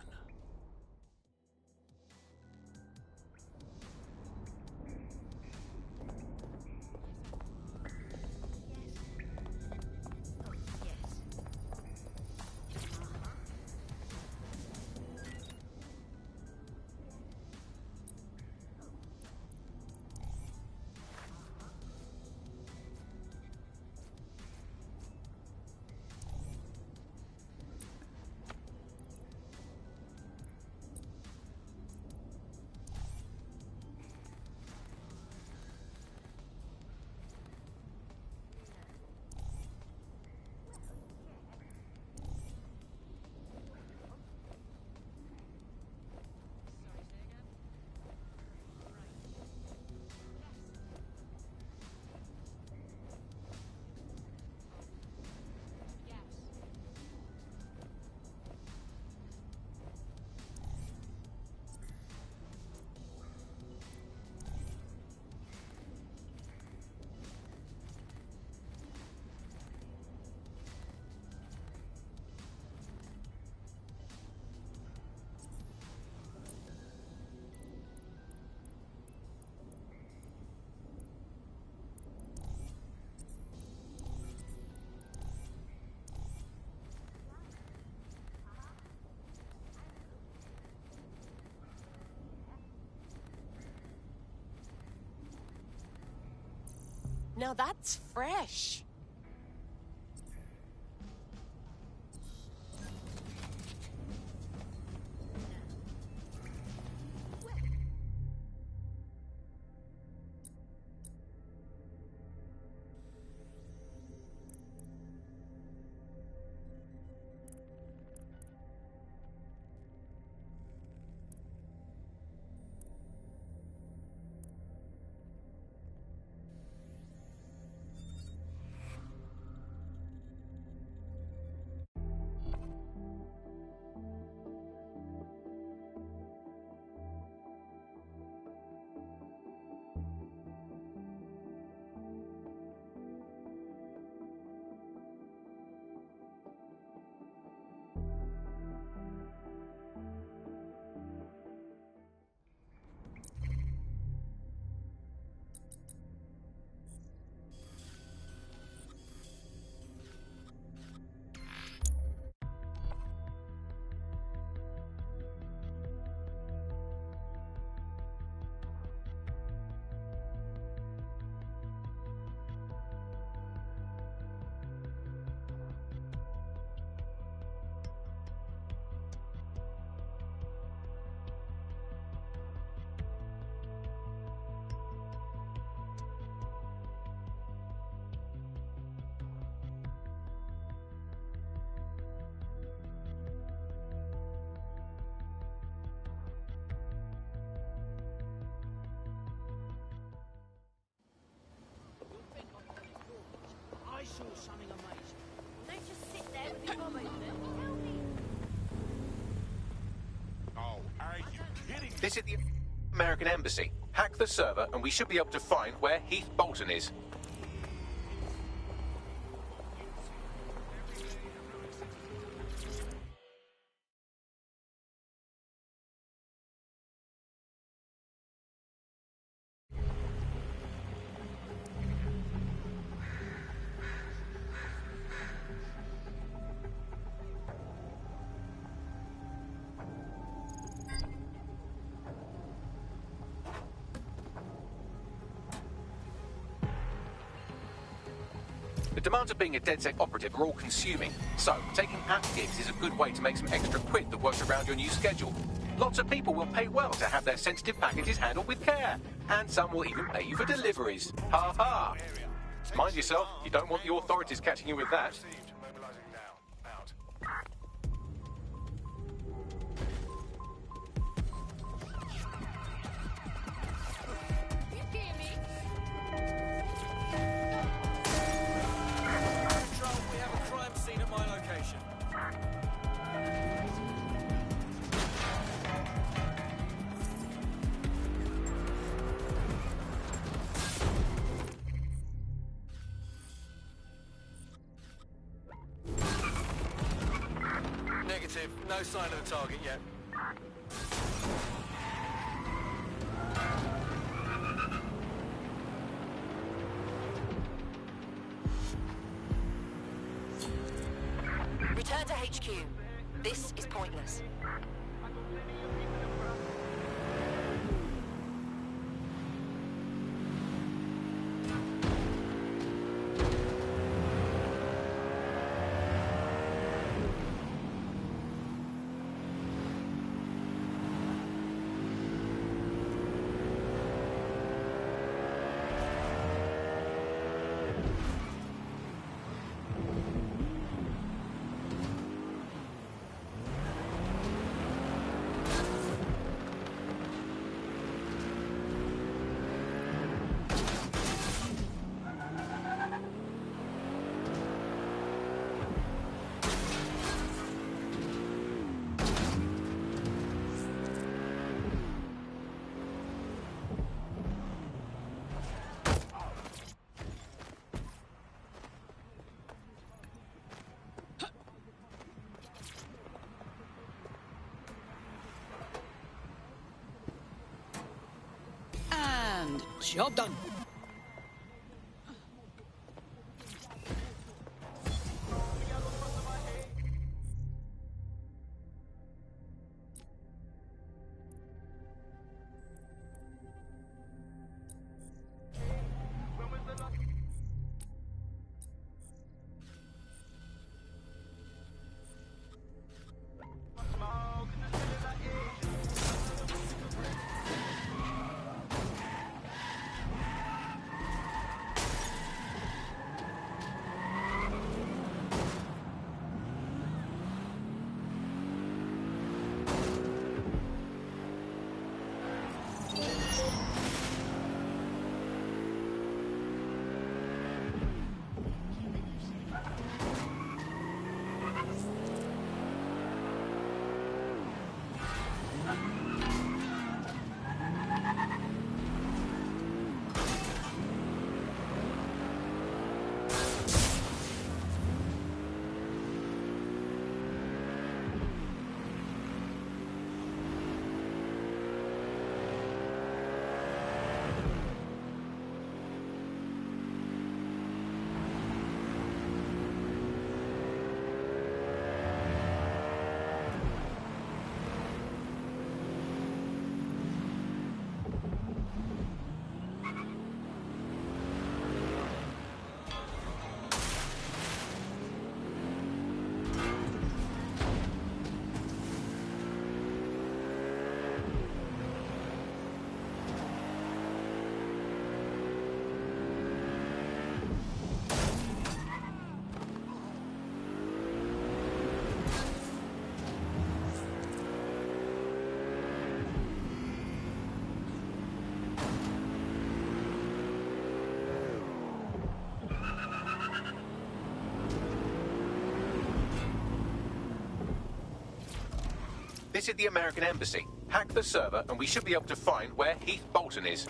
Now that's fresh. saw something amazing. Don't just sit there with your gob open. Tell me. Oh, are you kidding me? This is the American Embassy. Hack the server and we should be able to find where Heath Bolton is. The demands of being a DedSec operative are all-consuming, so taking app gigs is a good way to make some extra quid that works around your new schedule. Lots of people will pay well to have their sensitive packages handled with care, and some will even pay you for deliveries. Ha ha! Mind yourself, you don't want the authorities catching you with that. Negative. No sign of the target yet. Return to HQ. This is pointless. And job done. This is the American Embassy. Hack the server and we should be able to find where Heath Bolton is.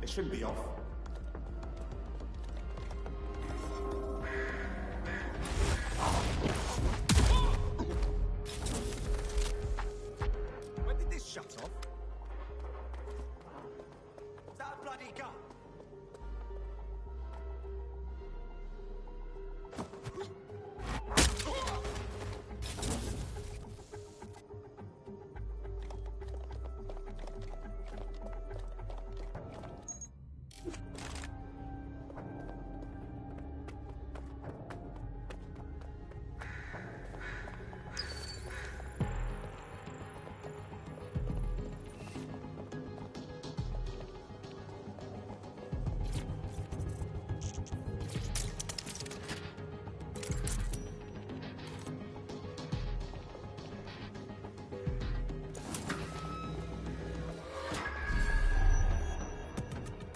Shouldn't be off. When did this shut off? Is that a bloody gun?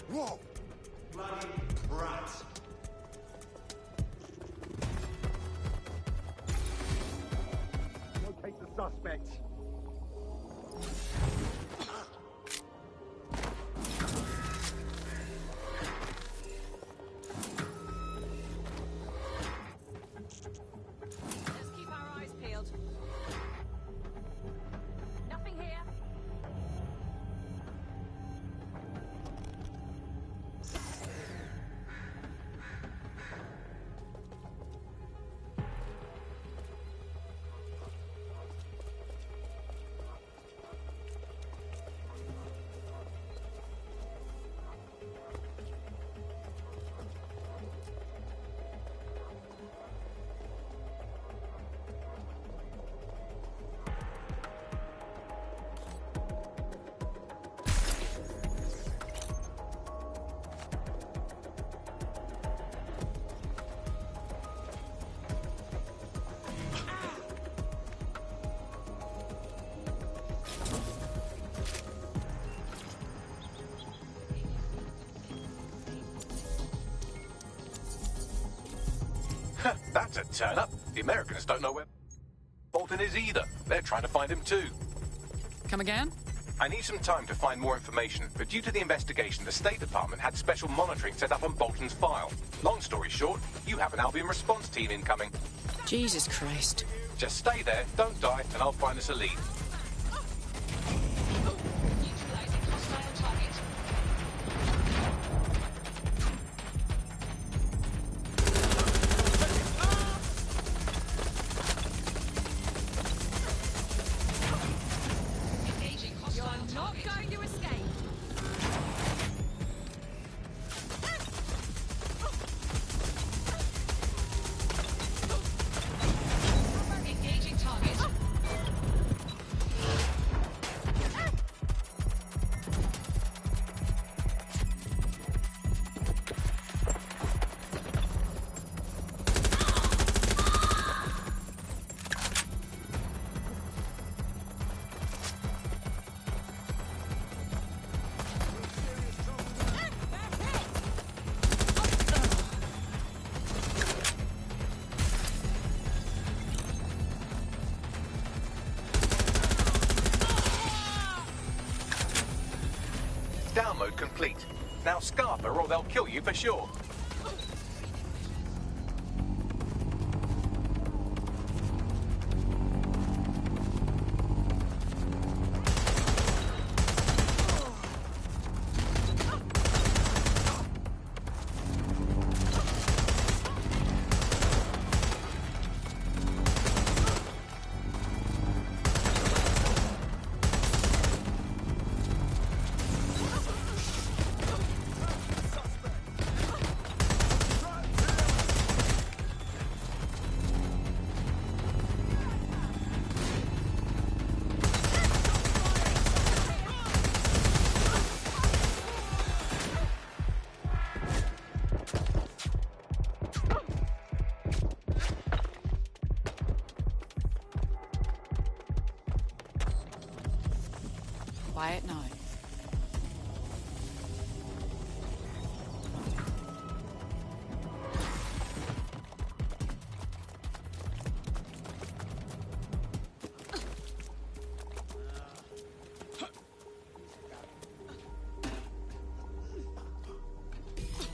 Whoa! Bloody rat! Locate the suspect. Just keep our eyes peeled. Nothing here. That's a turn-up. The Americans don't know where Bolton is either. They're trying to find him too. Come again? I need some time to find more information, but due to the investigation, the State Department had special monitoring set up on Bolton's file. Long story short, you have an Albion response team incoming. Jesus Christ. Just stay there, don't die, and I'll find us a lead. Download complete. Now scarp her or they'll kill you for sure. Quiet now.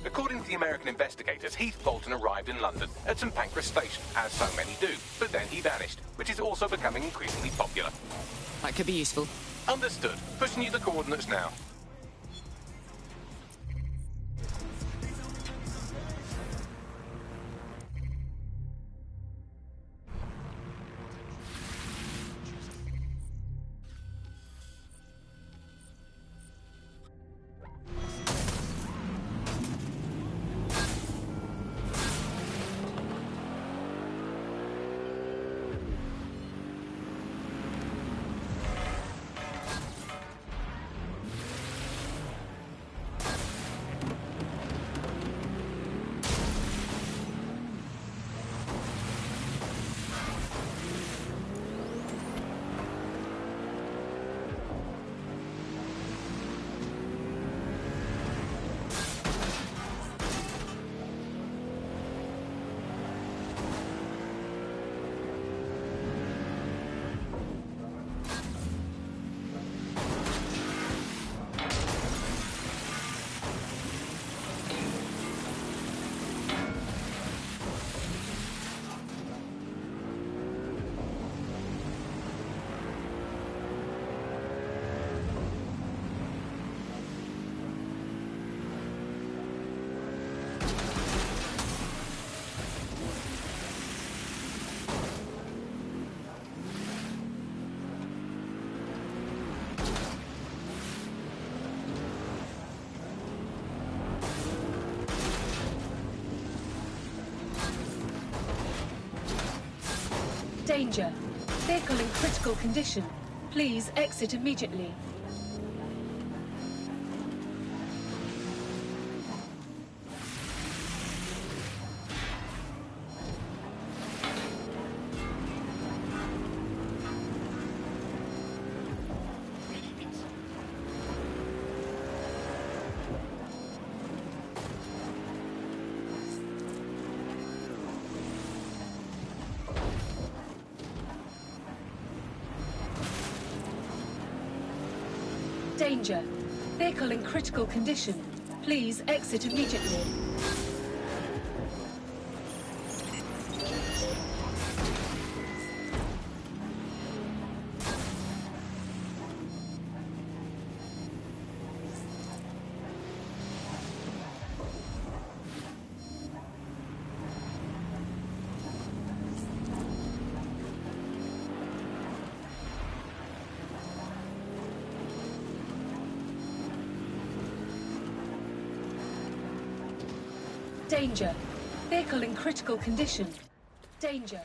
According to the American investigators, Heath Bolton arrived in London at St Pancras Station, as so many do, but then he vanished, which is also becoming increasingly popular. That could be useful. Understood. Pushing you the coordinates now. Danger. Vehicle in critical condition. Please exit immediately. Danger. Vehicle in critical condition. Please exit immediately. Danger. Vehicle in critical condition. Danger.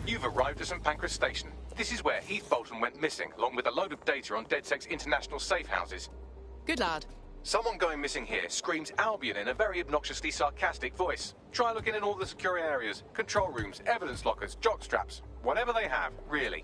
You've arrived at St. Pancras Station. This is where Heath Bolton went missing, along with a load of data on DedSec's international safe houses. Good lad. Someone going missing here screams Albion in a very obnoxiously sarcastic voice. Try looking in all the secure areas, control rooms, evidence lockers, jock straps, whatever they have, really.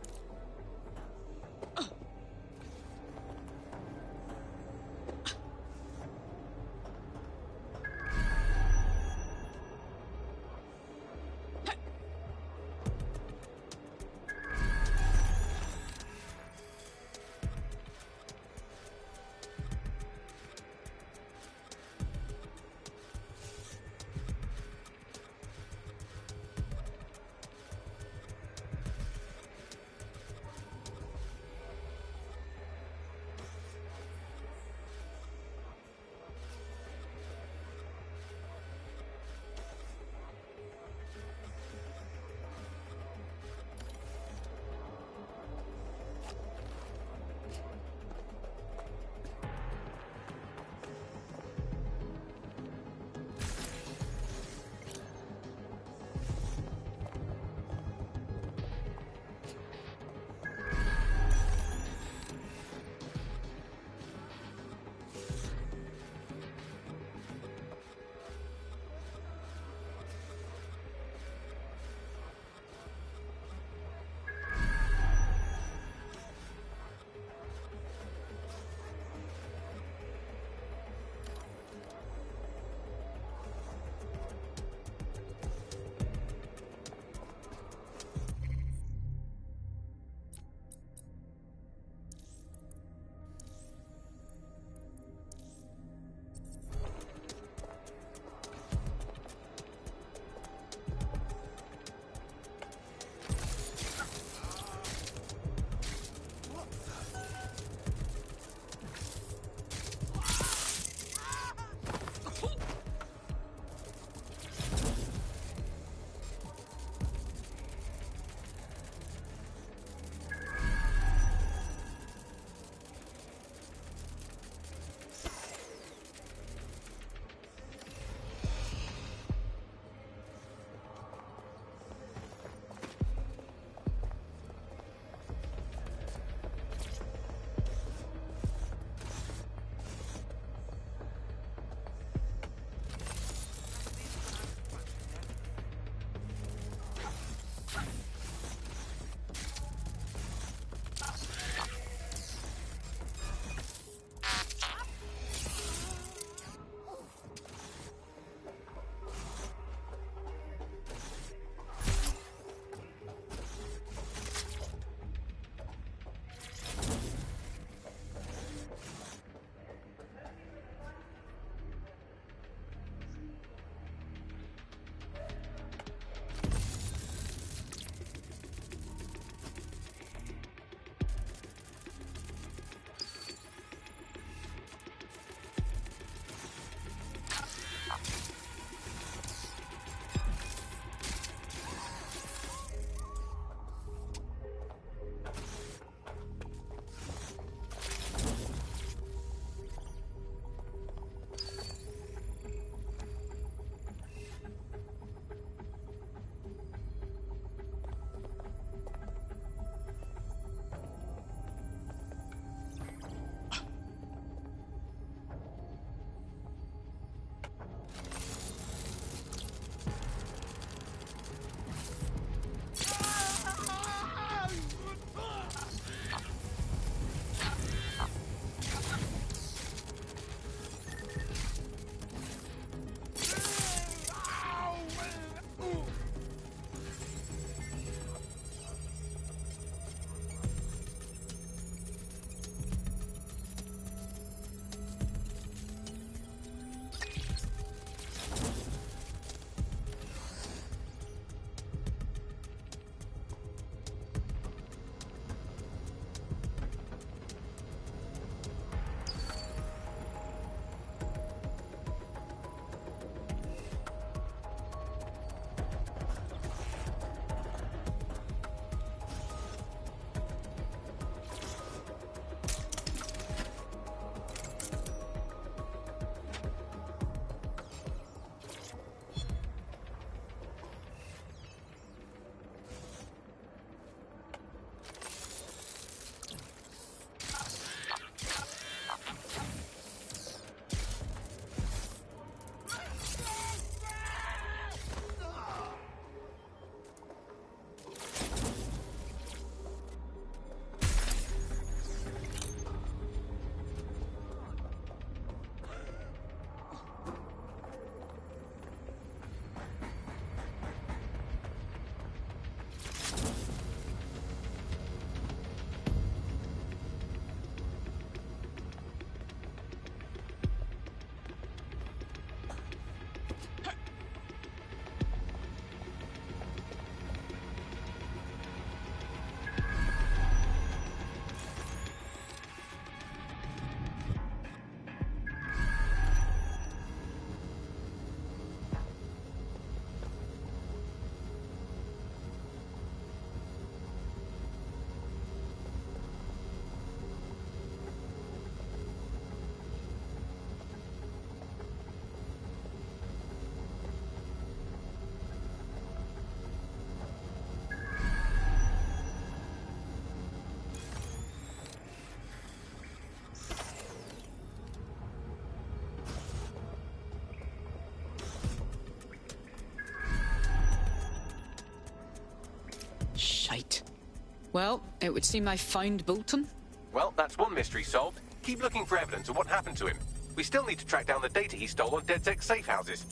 Well, it would seem they found Bolton. Well, that's one mystery solved. Keep looking for evidence of what happened to him. We still need to track down the data he stole on DedSec safe houses.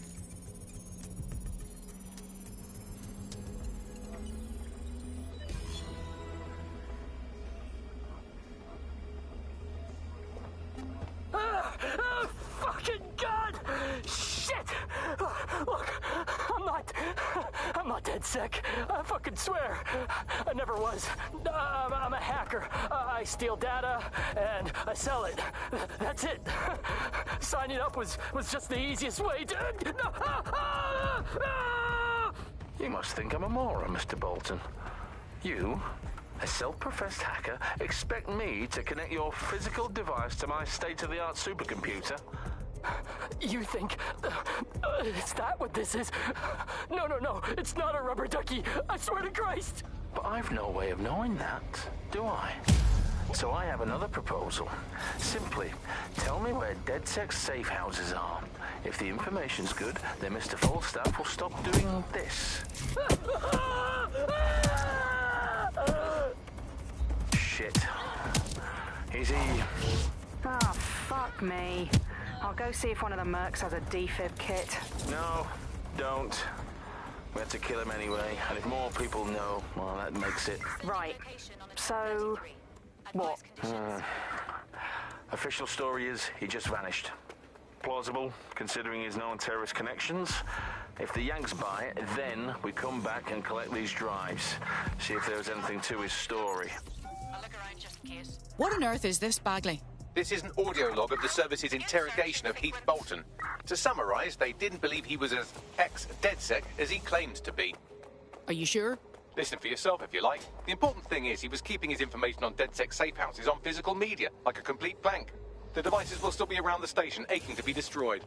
Fucking God! Shit! Look, I'm not DedSec. I fucking swear. I never was. I'm a hacker. I steal data and I sell it. That's it. Signing up was just the easiest way to... You must think I'm a moron, Mr. Bolton. You, a self-professed hacker, expect me to connect your physical device to my state-of-the-art supercomputer? You think... is that what this is? No, it's not a rubber ducky. I swear to Christ. But I've no way of knowing that, do I? So I have another proposal. Simply, tell me where DedSec safe houses are. If the information's good, then Mr. Falstaff will stop doing this. Shit. Is he... Oh, fuck me. I'll go see if one of the mercs has a defib kit. No, don't. We had to kill him anyway, and if more people know, well, that makes it... Right. So... what? Official story is he just vanished. Plausible, considering his known terrorist connections. If the Yanks buy it, then we come back and collect these drives. See if there's anything to his story. I'll look around just in case. What on earth is this, Bagley? This is an audio log of the service's interrogation of Heath Bolton. To summarise, they didn't believe he was as ex-DedSec as he claimed to be. Are you sure? Listen for yourself if you like. The important thing is he was keeping his information on DedSec safe houses on physical media, like a complete blank. The devices will still be around the station, aching to be destroyed.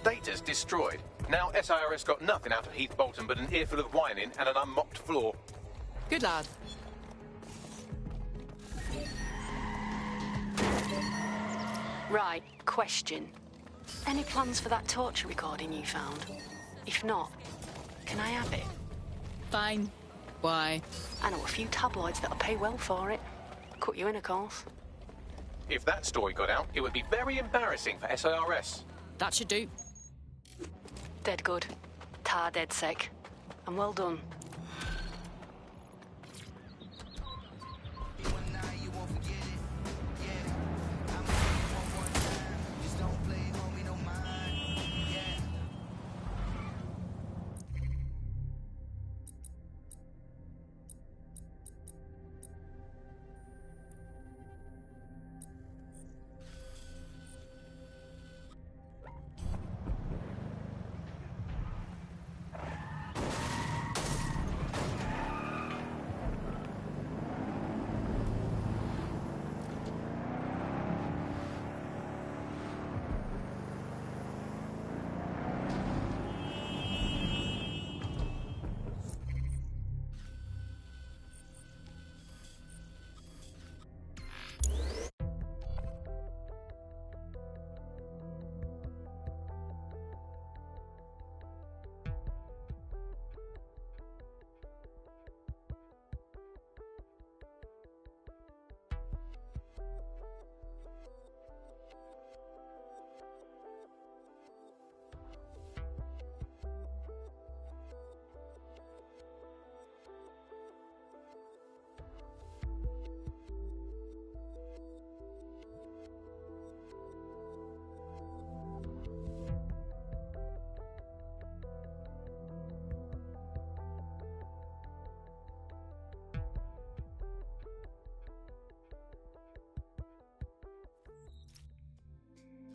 Data's destroyed. Now SIRS got nothing out of Heath Bolton but an earful of whining and an unmopped floor. Good lad. Right, question. Any plans for that torture recording you found? If not, can I have it? Fine. Why? I know a few tabloids that'll pay well for it. Cut you in, of course. If that story got out, it would be very embarrassing for SIRS. That should do. Dead good. Tar DedSec. And well done.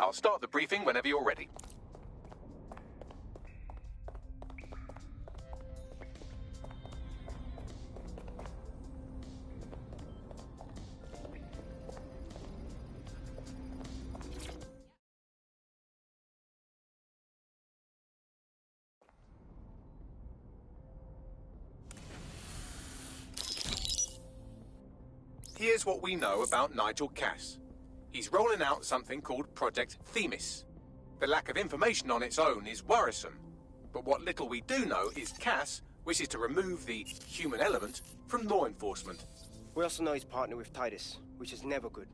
I'll start the briefing whenever you're ready. Here's what we know about Nigel Cass. He's rolling out something called Project Themis. The lack of information on its own is worrisome. But what little we do know is Cass wishes to remove the human element from law enforcement. We also know he's partnered with Titus, which is never good.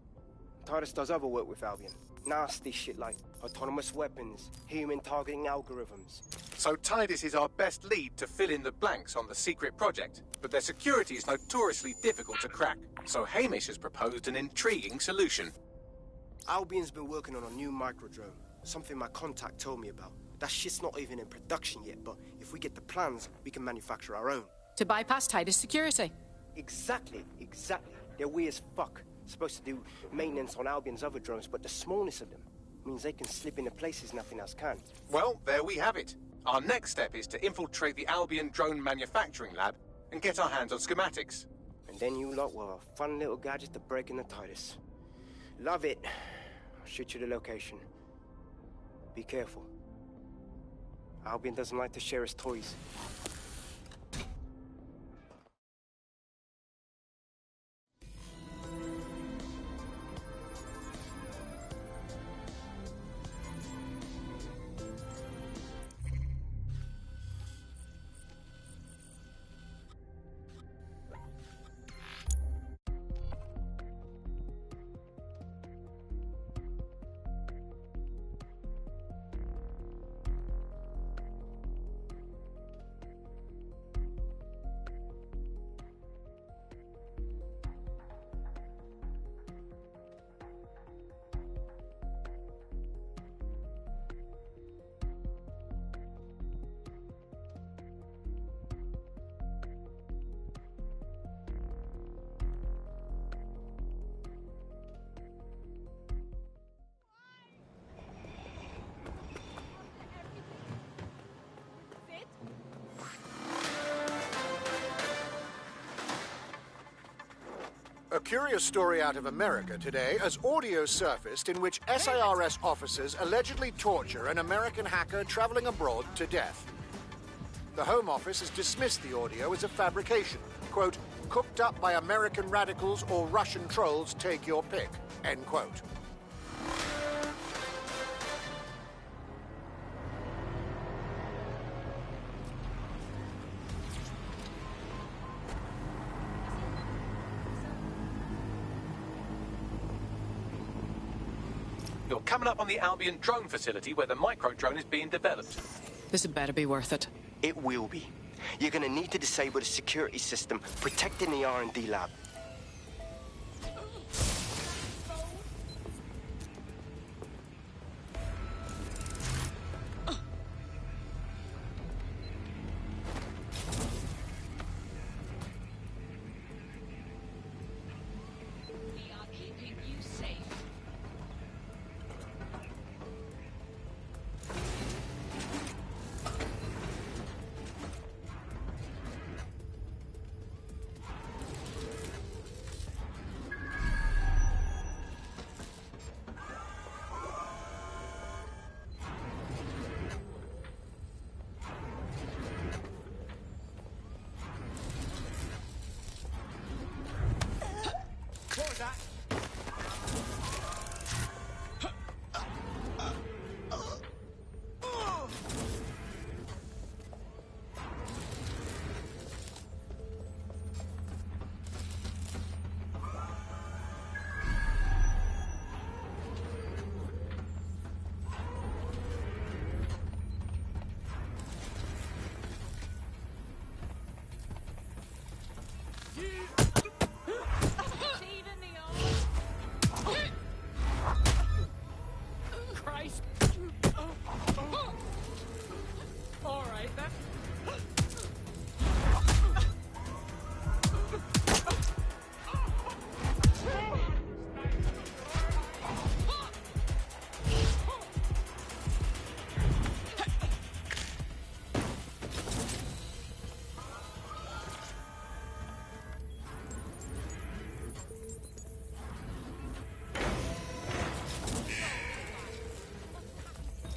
Titus does other work with Albion. Nasty shit like autonomous weapons, human targeting algorithms. So Titus is our best lead to fill in the blanks on the secret project, but their security is notoriously difficult to crack. So Hamish has proposed an intriguing solution. Albion's been working on a new microdrone, something my contact told me about. That shit's not even in production yet, but if we get the plans, we can manufacture our own. To bypass Titus security. Exactly. They're weird as fuck. Supposed to do maintenance on Albion's other drones, but the smallness of them means they can slip into places nothing else can. Well, there we have it. Our next step is to infiltrate the Albion drone manufacturing lab and get our hands on schematics. And then you lot will have a fun little gadget to break in the Titus. Love it. I'll shoot you the location. Be careful. Albion doesn't like to share his toys. A curious story out of America today as audio surfaced in which SARS officers allegedly torture an American hacker traveling abroad to death. The Home Office has dismissed the audio as a fabrication. Quote, cooked up by American radicals or Russian trolls, take your pick. End quote. You're coming up on the Albion drone facility where the micro-drone is being developed. This had better be worth it. It will be. You're gonna need to disable the security system protecting the R&D lab.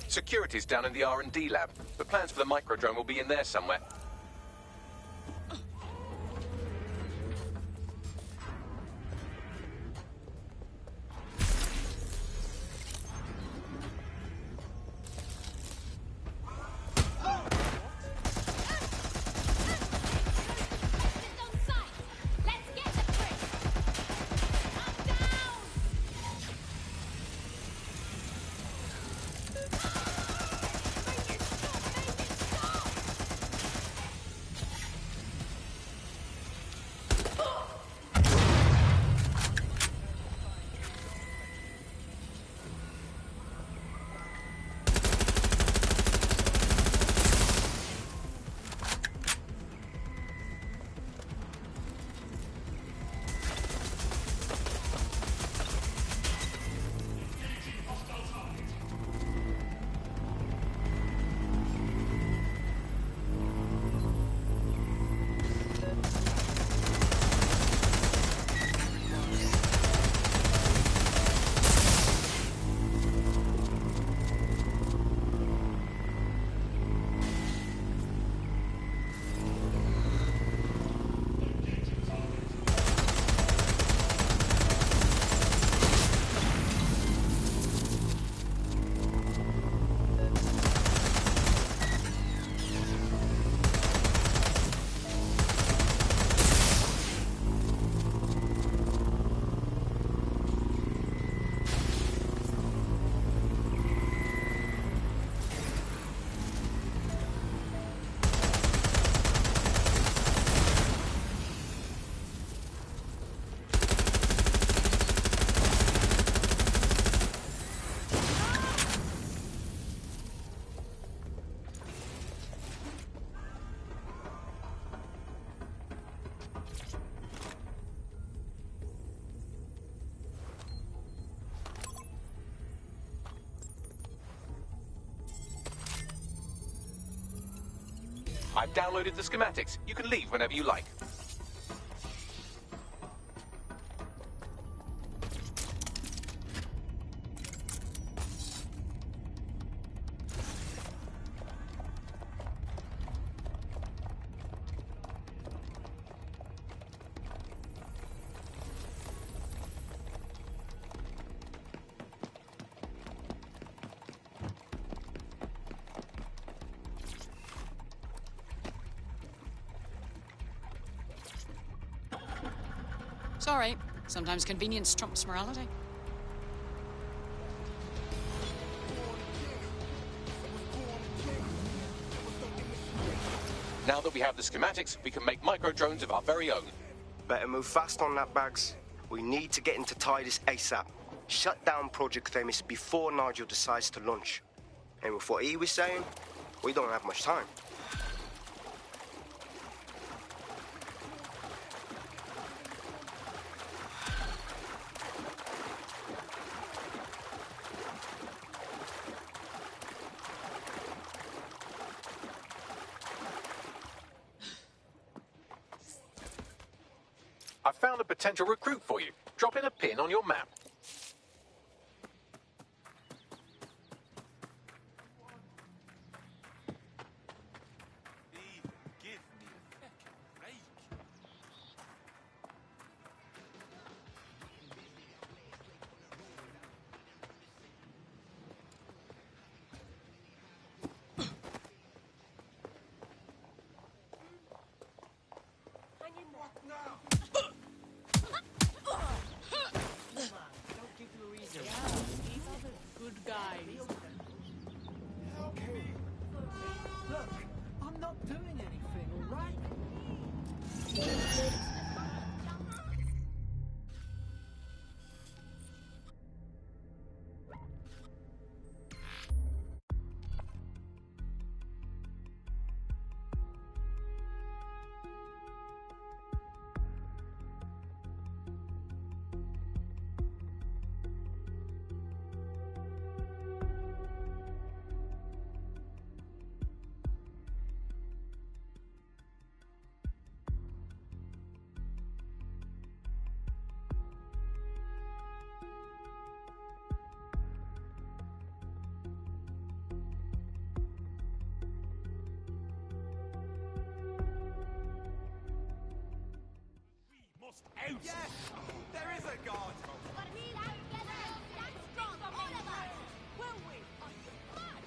Security's down in the R&D lab. The plans for the microdrone will be in there somewhere. I've downloaded the schematics. You can leave whenever you like. It's all right. Sometimes convenience trumps morality. Now that we have the schematics, we can make micro-drones of our very own. Better move fast on that, Bags. We need to get into Titus ASAP. Shut down Project Themis before Nigel decides to launch. And with what he was saying, we don't have much time. I found a potential recruit for you. Drop in a pin on your map. Good guys. Okay. Look, I'm not doing anything, all right? Yes! There is a God! Will we? Are you mad?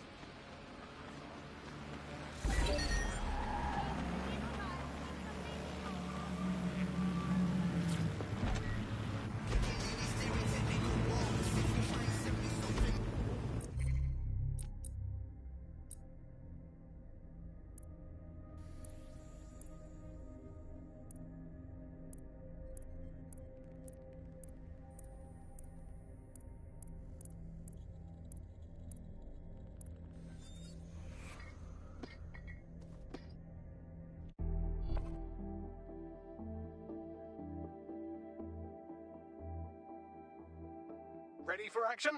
Ready for action?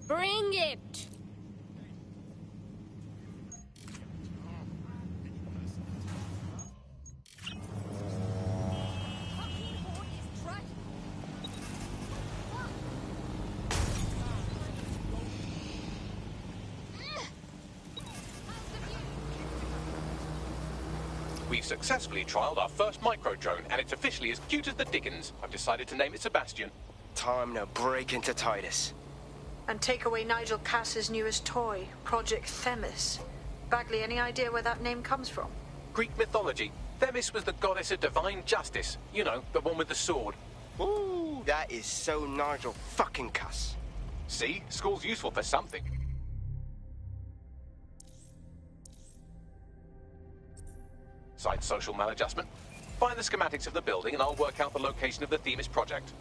Bring it! We've successfully trialled our first micro-drone, and it's officially as cute as the dickens. I've decided to name it Sebastian. Time to break into Titus. And take away Nigel Cass's newest toy, Project Themis. Bagley, any idea where that name comes from? Greek mythology. Themis was the goddess of divine justice. You know, the one with the sword. Ooh, that is so Nigel fucking Cass. See? School's useful for something. Side social maladjustment. Find the schematics of the building and I'll work out the location of the Themis project.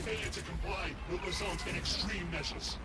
Failure to comply will result in extreme measures.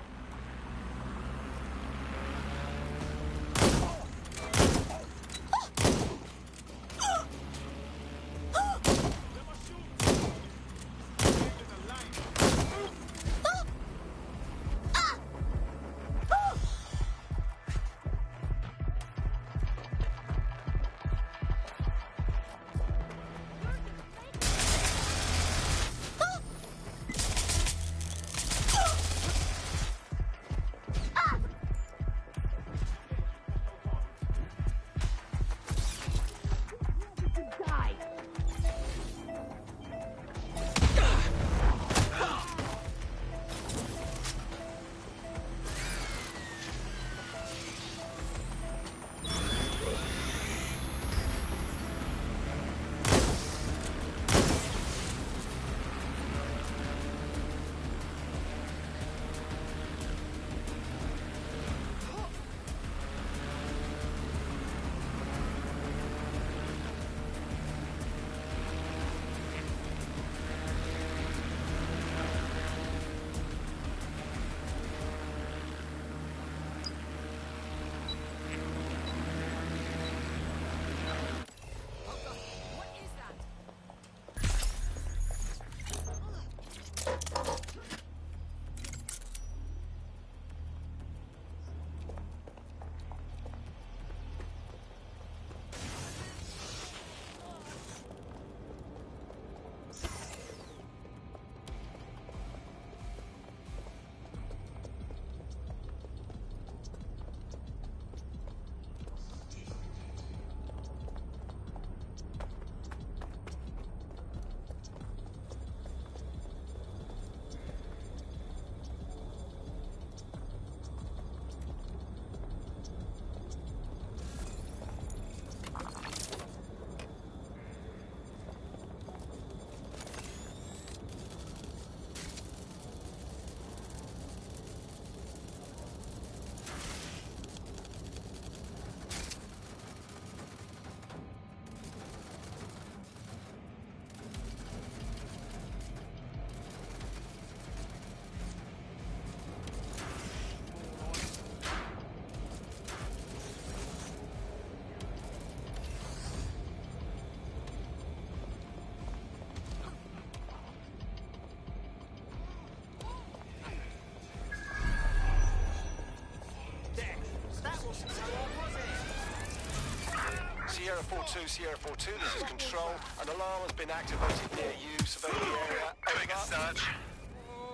4-2, Sierra 4-2, this is Control. An alarm has been activated near you. Survey the area. Doing a search.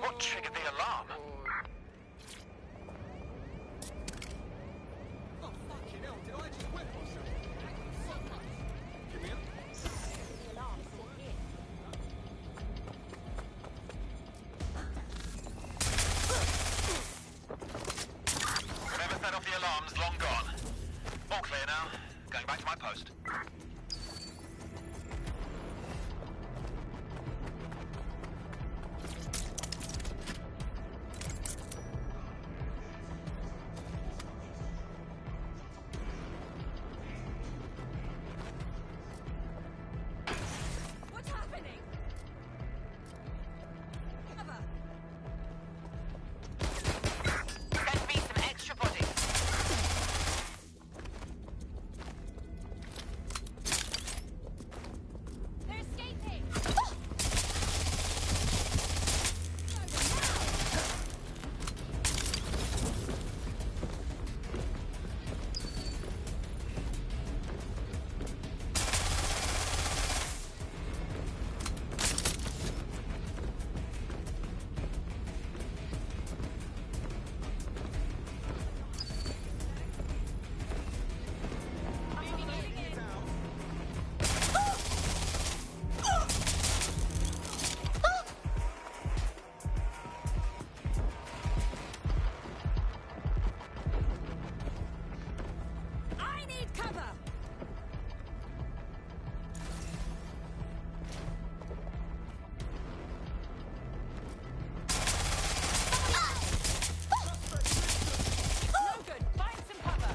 What triggered the alarm? Oh, fucking hell, did I just whip myself? Give me up. Whoever set off the alarm's long gone. All clear now. Going back to my post. What's happening? Cover. Send me some extra bodies. They're escaping. I need cover. No good. Find some cover.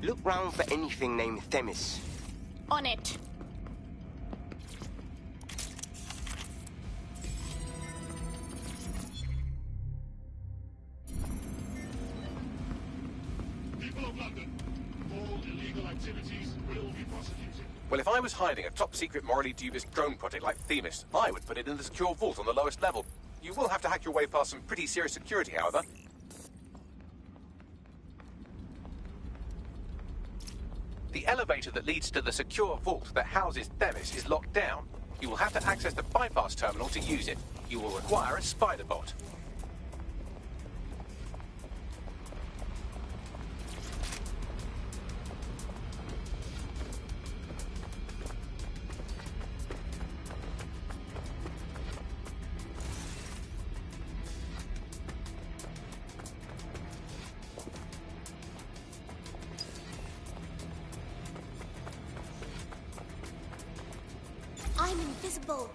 Look round for anything named Themis. On it. People of London, all illegal activities will be prosecuted. Well, if I was hiding a top-secret, morally dubious drone project like Themis, I would put it in the secure vault on the lowest level. You will have to hack your way past some pretty serious security, however. The elevator that leads to the secure vault that houses Themis is locked down. You will have to access the bypass terminal to use it. You will require a spider bot. I'm invisible.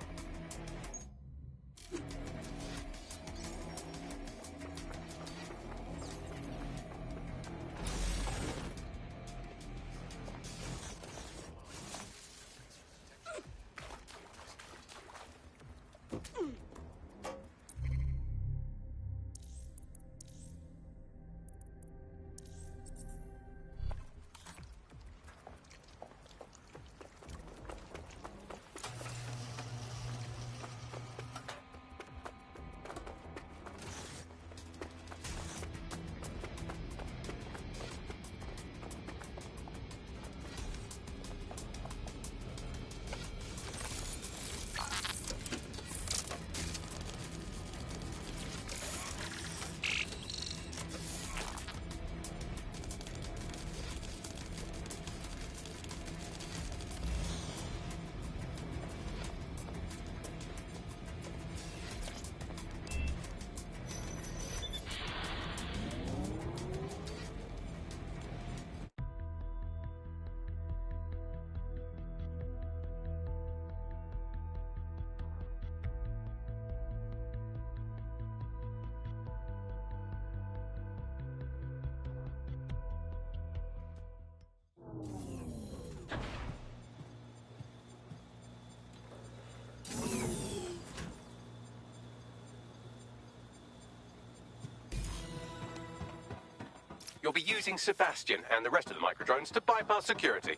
be using Sebastian and the rest of the microdrones to bypass security.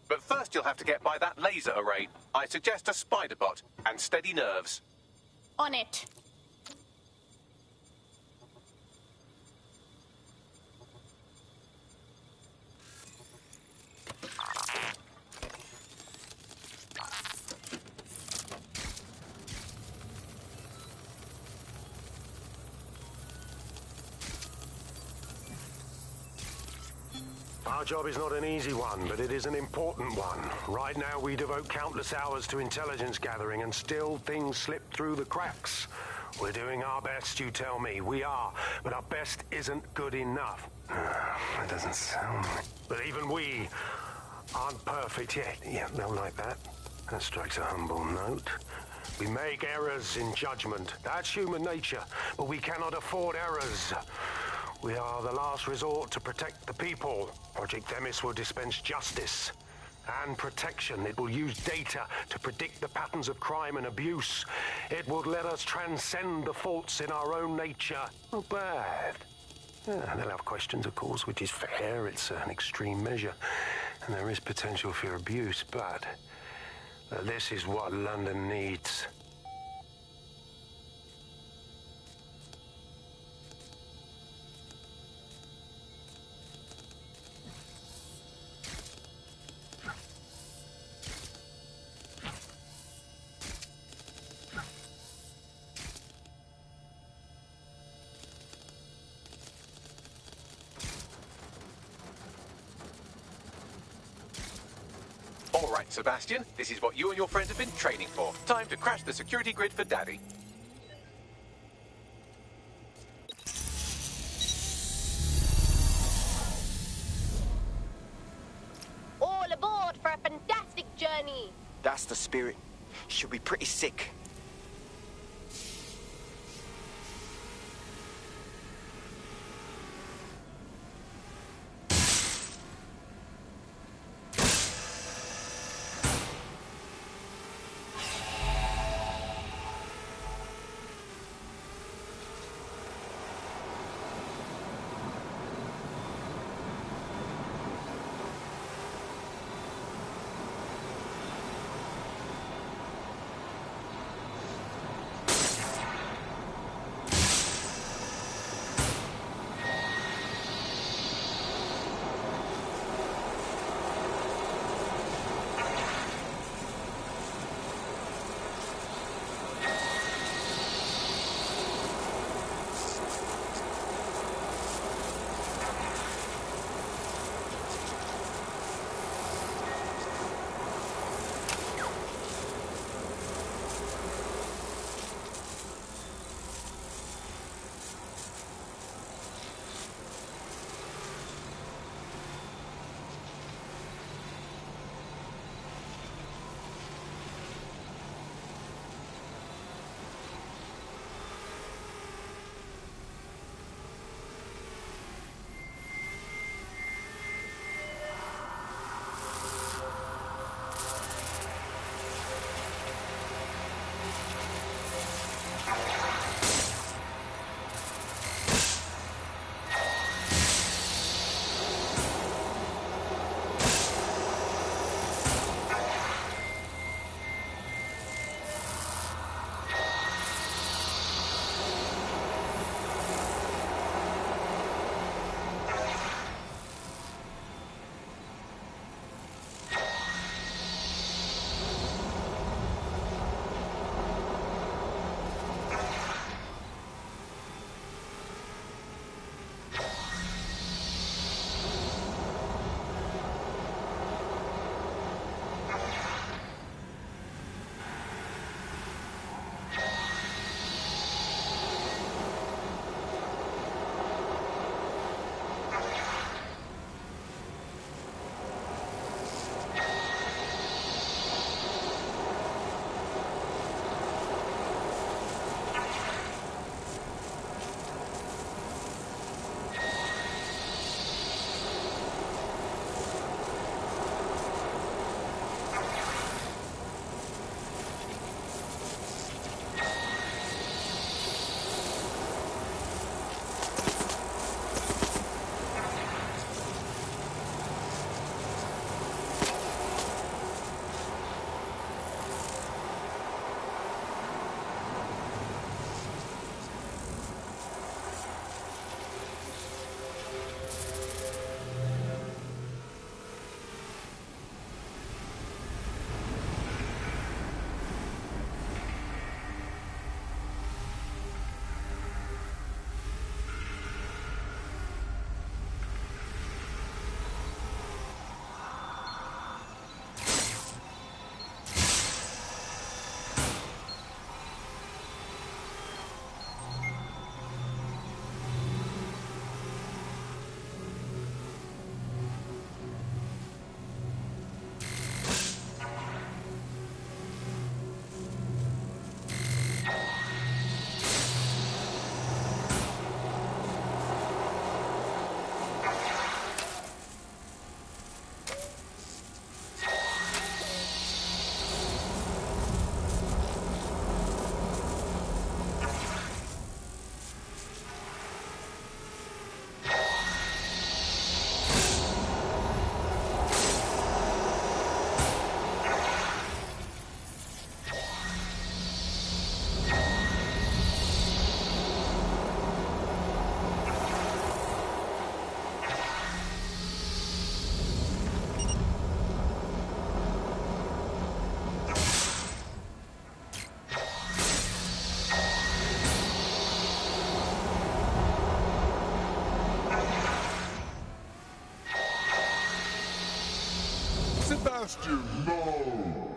But first you'll have to get by that laser array. I suggest a spider bot and steady nerves. On it. Our job is not an easy one, but it is an important one. Right now, we devote countless hours to intelligence gathering, and still things slip through the cracks. We're doing our best, you tell me. We are, but our best isn't good enough. That doesn't sound... But even we aren't perfect yet. Yeah, they'll like that. That strikes a humble note. We make errors in judgment. That's human nature, but we cannot afford errors. We are the last resort to protect the people. Project Themis will dispense justice and protection. It will use data to predict the patterns of crime and abuse. It will let us transcend the faults in our own nature. Not bad. Yeah, they'll have questions, of course, which is fair. It's an extreme measure, and there is potential for abuse, but this is what London needs. All right, Sebastian, this is what you and your friends have been training for. Time to crash the security grid for Daddy. All aboard for a fantastic journey. That's the spirit. She'll be pretty sick. Sebastian, no!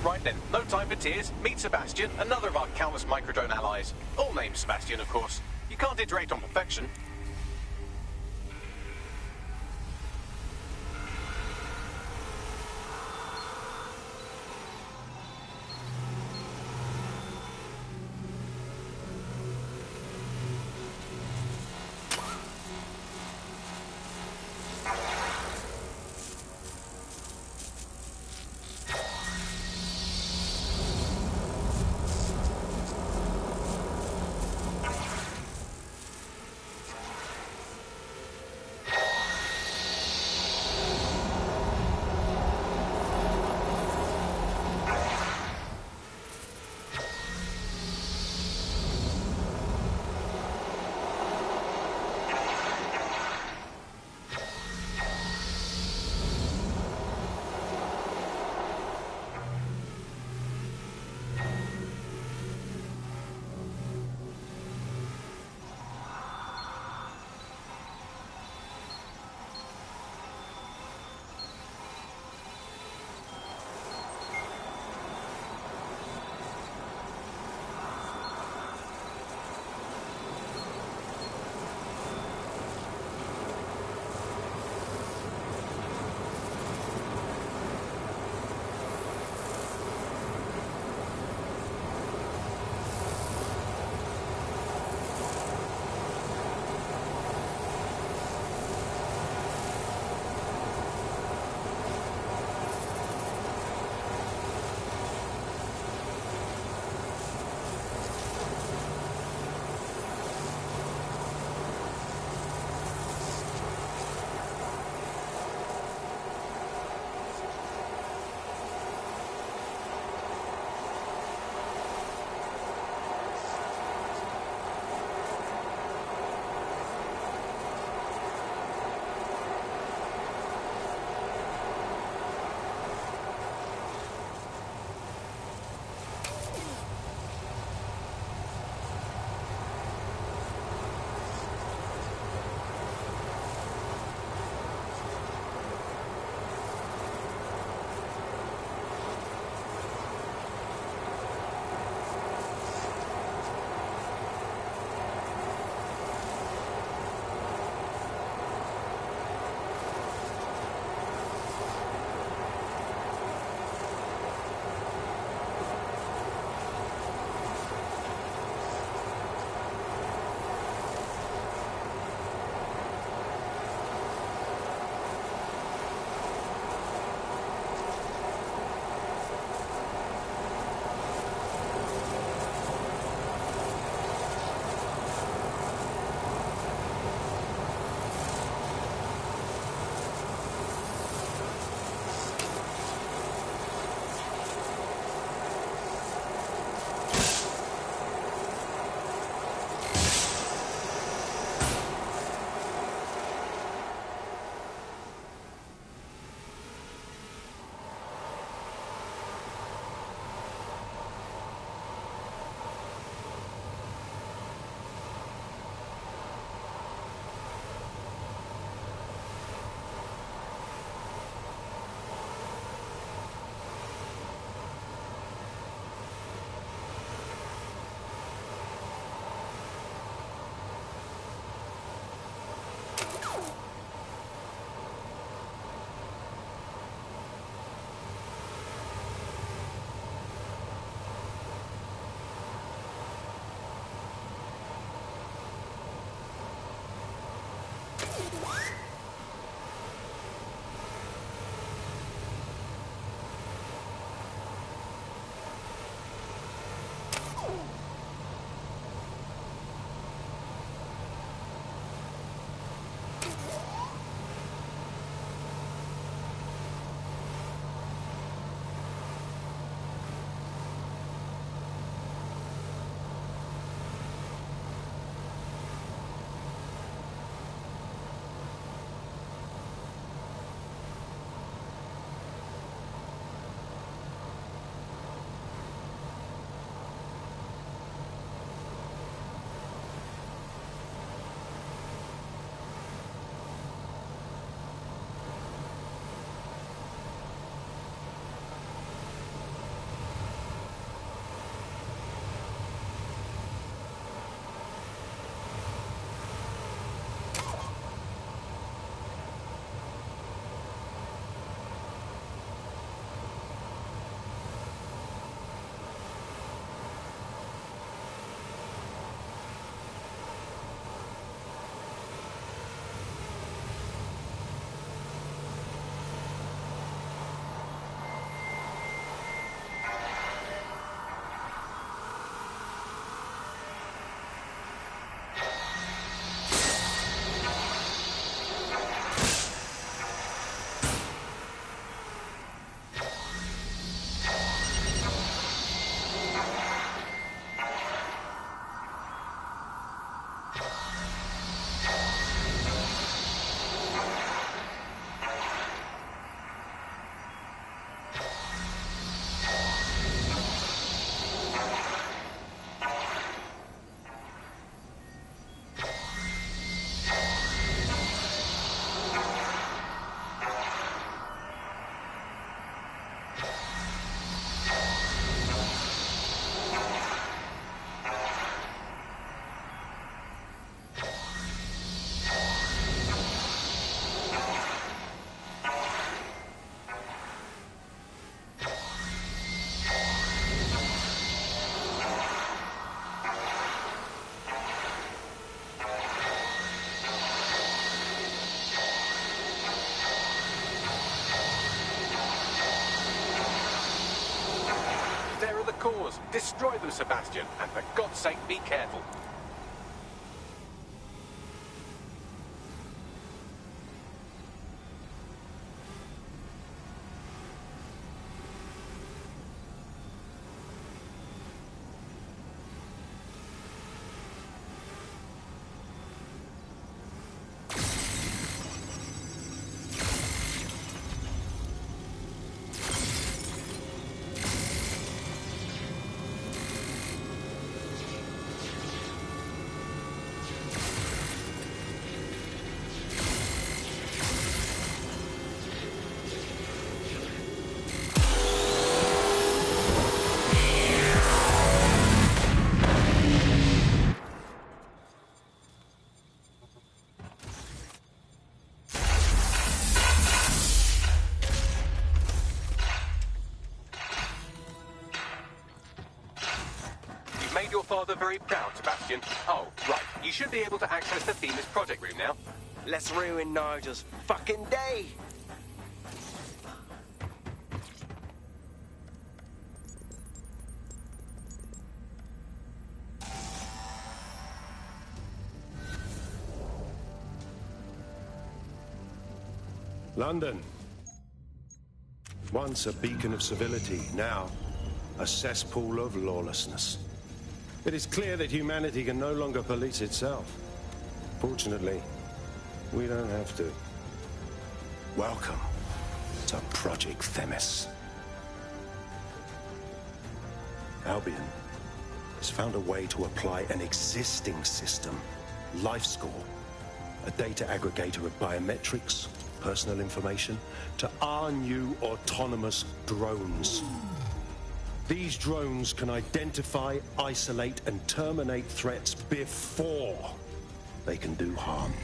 Right then, no time for tears. Meet Sebastian, another of our countless microdrone allies. All named Sebastian, of course. You can't iterate on perfection. cause. Destroy them, Sebastian, and for God's sake, be careful. Made your father very proud, Sebastian. Oh, right. You should be able to access the Themis project room now. Let's ruin Nigel's fucking day. London. Once a beacon of civility, now a cesspool of lawlessness. It is clear that humanity can no longer police itself. Fortunately, we don't have to. Welcome to Project Themis. Albion has found a way to apply an existing system, LifeScore, a data aggregator of biometrics, personal information, to our new autonomous drones. These drones can identify, isolate, and terminate threats before they can do harm.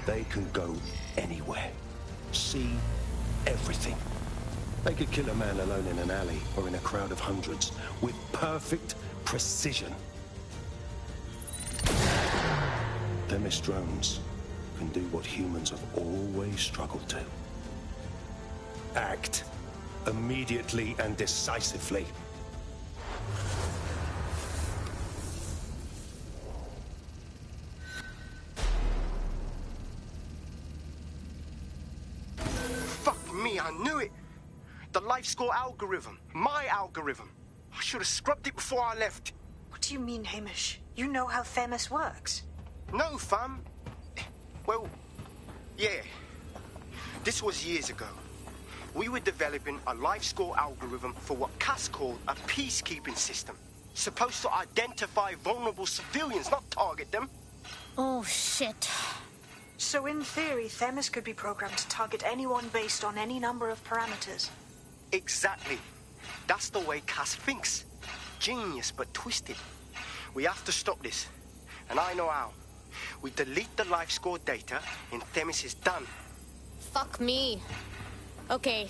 They can go anywhere, see everything. They could kill a man alone in an alley or in a crowd of hundreds with perfect precision. Themis drones can do what humans have always struggled to. Act immediately and decisively. Fuck me, I knew it. The LifeScore algorithm. My algorithm. I should have scrubbed it before I left. What do you mean, Hamish? You know how Themis works. No, fam. Well, yeah. This was years ago. We were developing a LifeScore algorithm for what Cass called a peacekeeping system. Supposed to identify vulnerable civilians, not target them. Oh, shit. So in theory, Themis could be programmed to target anyone based on any number of parameters. Exactly. That's the way Cass thinks. Genius, but twisted. We have to stop this. And I know how. We delete the LifeScore data, and Themis is done. Fuck me. Okay.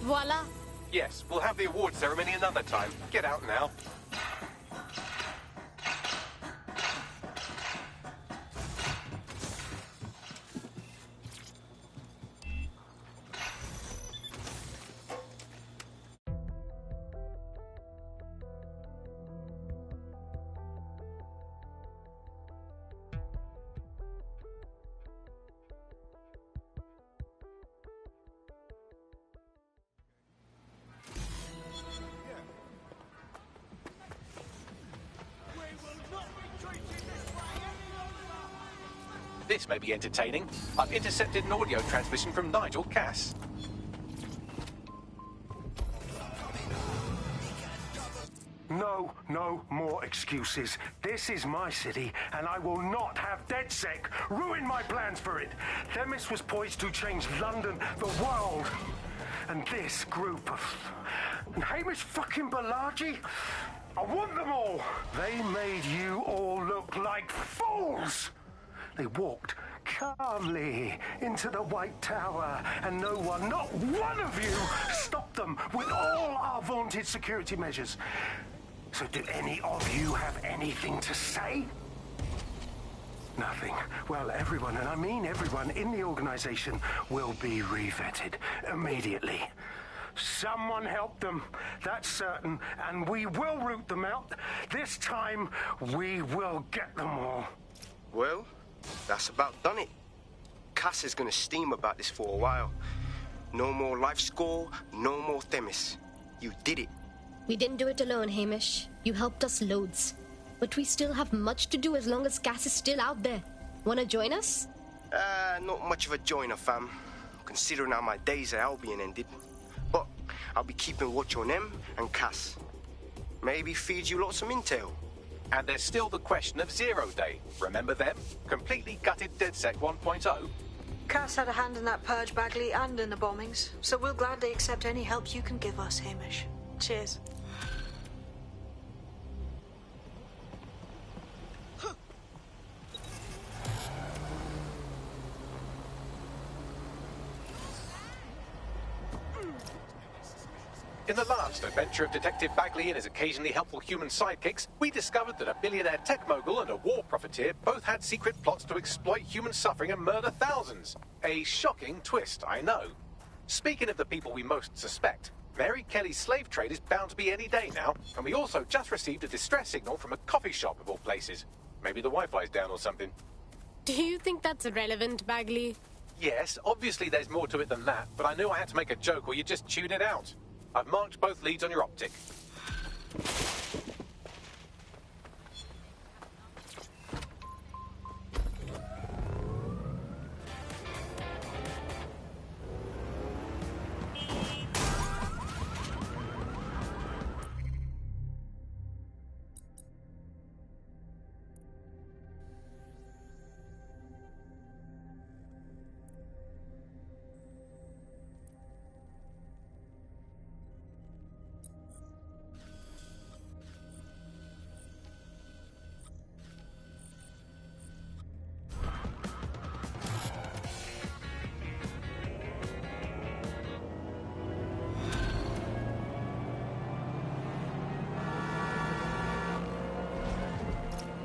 Voila. Yes, we'll have the award ceremony another time. Get out now. This may be entertaining. I've intercepted an audio transmission from Nigel Cass. No more excuses. This is my city, and I will not have DedSec ruin my plans for it. Themis was poised to change London, the world. And this group of... And Hamish fucking Balaji? I want them all. They made you all look like fools. They walked calmly into the White Tower, and no one, not one of you, stopped them with all our vaunted security measures. So do any of you have anything to say? Nothing. Well, everyone, and I mean everyone in the organization, will be re-vetted immediately. Someone help them, that's certain, and we will root them out. This time, we will get them all. Well, that's about done it. Cass is gonna steam about this for a while. No more life score, no more Themis. You did it. We didn't do it alone, Hamish. You helped us loads. But we still have much to do as long as Cass is still out there. Wanna join us? Not much of a joiner, fam. Considering how my days at Albion ended. But I'll be keeping watch on them and Cass. Maybe feed you lots of intel. And there's still the question of Zero Day. Remember them? Completely gutted DedSec 1.0. Cass had a hand in that purge, Bagley, and in the bombings, so we'll gladly accept any help you can give us, Hamish. Cheers. In the last adventure of Detective Bagley and his occasionally helpful human sidekicks, we discovered that a billionaire tech mogul and a war profiteer both had secret plots to exploit human suffering and murder thousands. A shocking twist, I know. Speaking of the people we most suspect, Mary Kelly's slave trade is bound to be any day now, and we also just received a distress signal from a coffee shop of all places. Maybe the Wi-Fi's down or something. Do you think that's relevant, Bagley? Yes, obviously there's more to it than that, but I knew I had to make a joke or you'd just tune it out. I've marked both leads on your optic.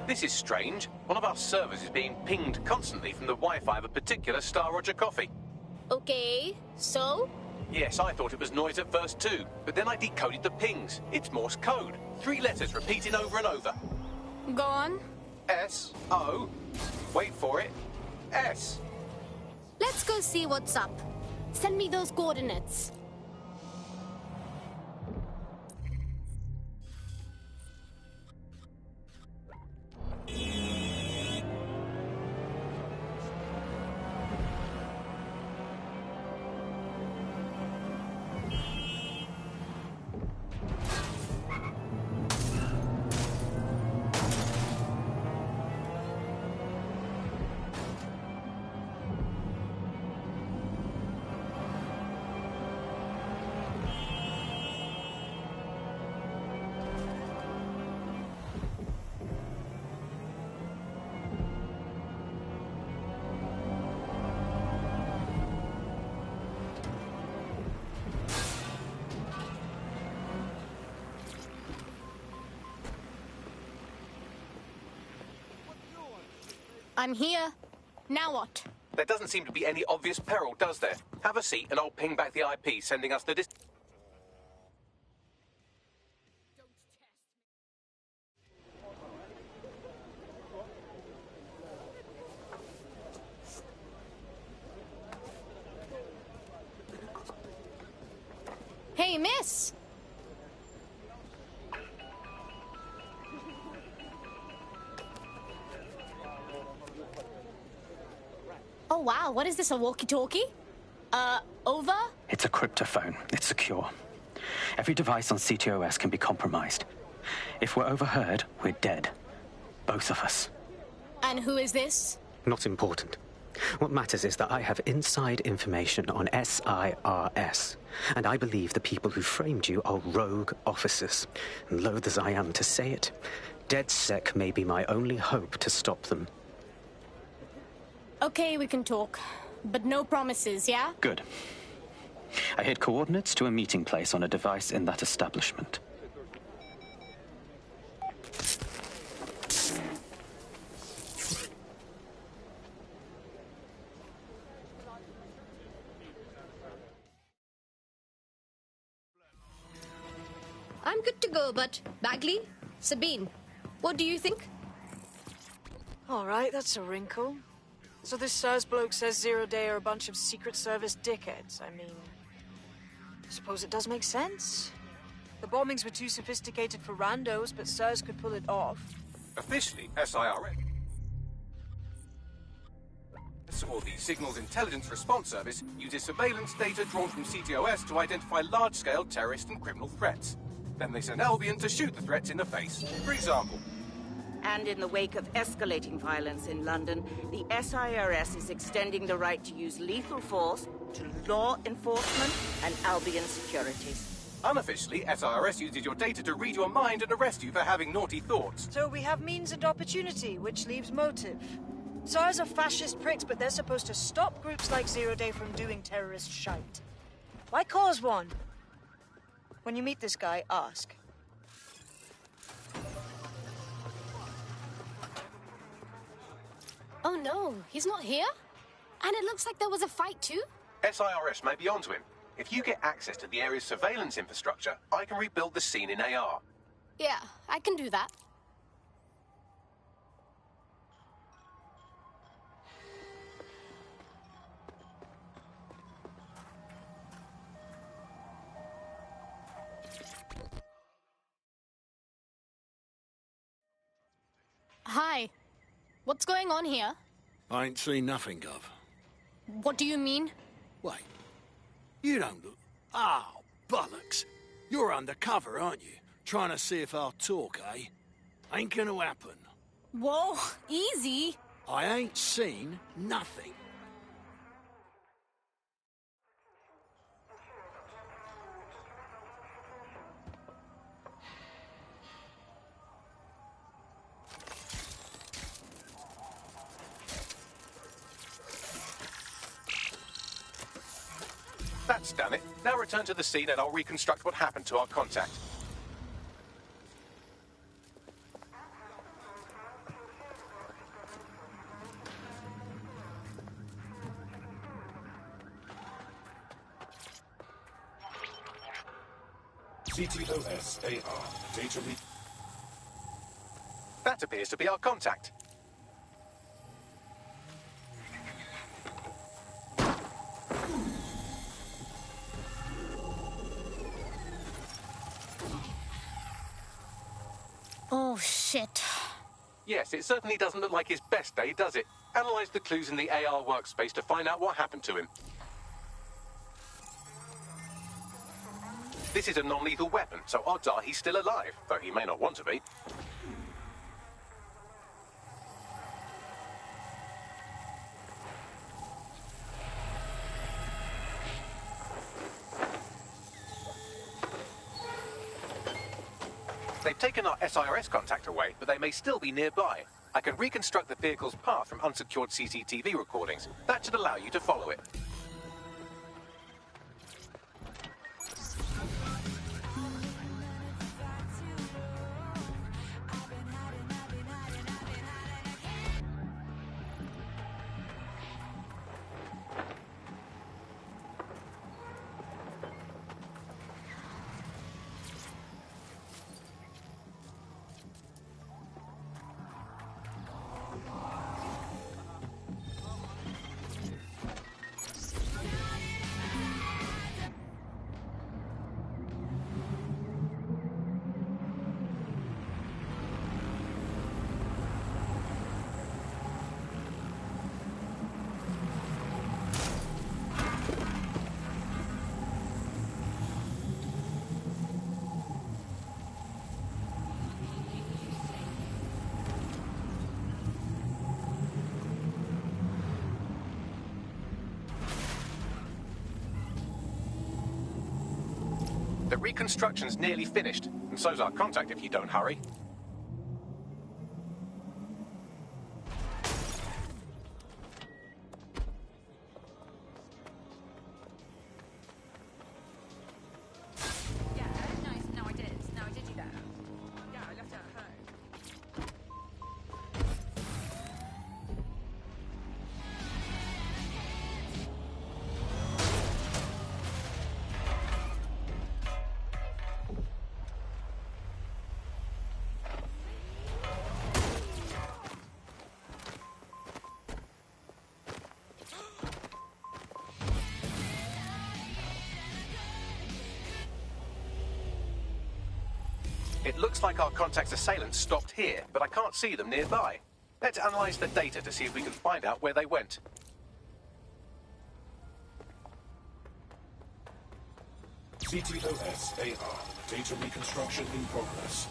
This is strange. One of our servers is being pinged constantly from the Wi-Fi of a particular Star Roger coffee. Okay, so? Yes, I thought it was noise at first too, but then I decoded the pings. It's Morse code. 3 letters repeating over and over. Go on. S-O. Wait for it. S. Let's go see what's up. Send me those coordinates. I'm here. Now what? There doesn't seem to be any obvious peril, does there? Have a seat and I'll ping back the IP, sending us the Hey, miss! Oh, wow, what is this, a walkie-talkie? Over? It's a cryptophone. It's secure. Every device on CTOS can be compromised. If we're overheard, we're dead. Both of us. And who is this? Not important. What matters is that I have inside information on SIRS, and I believe the people who framed you are rogue officers. And loath as I am to say it, DedSec may be my only hope to stop them. Okay, we can talk. But no promises, yeah? Good. I hid coordinates to a meeting place on a device in that establishment. good to go, but Bagley, Sabine, what do you think? All right, that's a wrinkle. So this SARS bloke says Zero Day are a bunch of Secret Service dickheads. I mean, I suppose it does make sense. The bombings were too sophisticated for randos, but SARS could pull it off. Officially, SIRS, or the Signals Intelligence Response Service, uses surveillance data drawn from CTOS to identify large-scale terrorist and criminal threats. Then they send Albion to shoot the threats in the face. For example. And in the wake of escalating violence in London, the SIRS is extending the right to use lethal force to law enforcement and Albion securities. Unofficially, SIRS uses your data to read your mind and arrest you for having naughty thoughts. So we have means and opportunity, which leaves motive. SARS are fascist pricks, but they're supposed to stop groups like Zero Day from doing terrorist shite. Why cause one? When you meet this guy, ask. Oh no, he's not here? And it looks like there was a fight too? SIRS may be onto him. If you get access to the area's surveillance infrastructure, I can rebuild the scene in AR. Yeah, I can do that. Hi. What's going on here? I ain't seen nothing, Gov. What do you mean? Wait. You don't look... Oh, bollocks. You're undercover, aren't you? Trying to see if I'll talk, eh? Ain't gonna happen. Whoa, easy. I ain't seen nothing. That's done it. Now return to the scene and I'll reconstruct what happened to our contact. CTOS AR. Data read. That appears to be our contact. Oh, shit. Yes, it certainly doesn't look like his best day, does it? Analyze the clues in the AR workspace to find out what happened to him. This is a non-lethal weapon, so odds are he's still alive, though he may not want to be. They've taken our SIRS contact away, but they may still be nearby. I can reconstruct the vehicle's path from unsecured CCTV recordings. That should allow you to follow it. The reconstruction's nearly finished, and so's our contact if you don't hurry. It looks like our contact's assailants stopped here, but I can't see them nearby. Let's analyze the data to see if we can find out where they went. CTOS-AR. Data reconstruction in progress.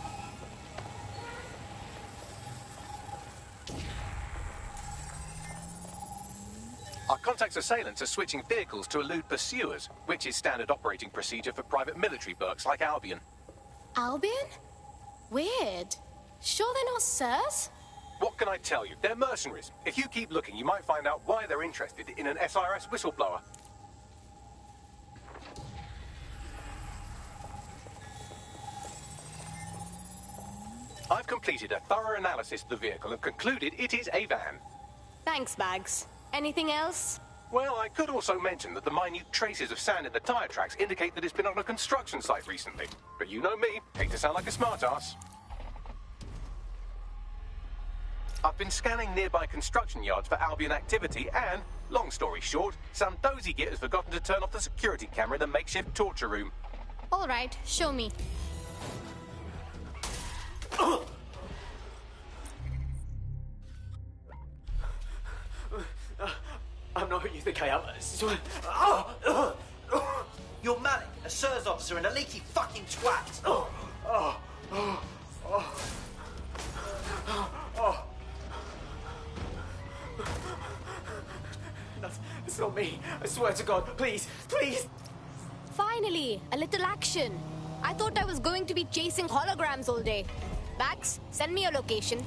Our contact's assailants are switching vehicles to elude pursuers, which is standard operating procedure for private military burks like Albion. Albion? Weird. Sure they're not sirs? What can I tell you? They're mercenaries. If you keep looking, you might find out why they're interested in an SRS whistleblower. I've completed a thorough analysis of the vehicle and concluded it is a van. Thanks, Bags. Anything else? Well, I could also mention that the minute traces of sand in the tire tracks indicate that it's been on a construction site recently. But you know me, hate to sound like a smartass. I've been scanning nearby construction yards for Albion activity and, long story short, some dozy git has forgotten to turn off the security camera in the makeshift torture room. All right, show me. I'm not who you think I am. I swear. You're Malik, a SIRS officer and a leaky fucking twat. That's not me. I swear to God. Please, please. Finally, a little action. I thought I was going to be chasing holograms all day. Bags, send me your location.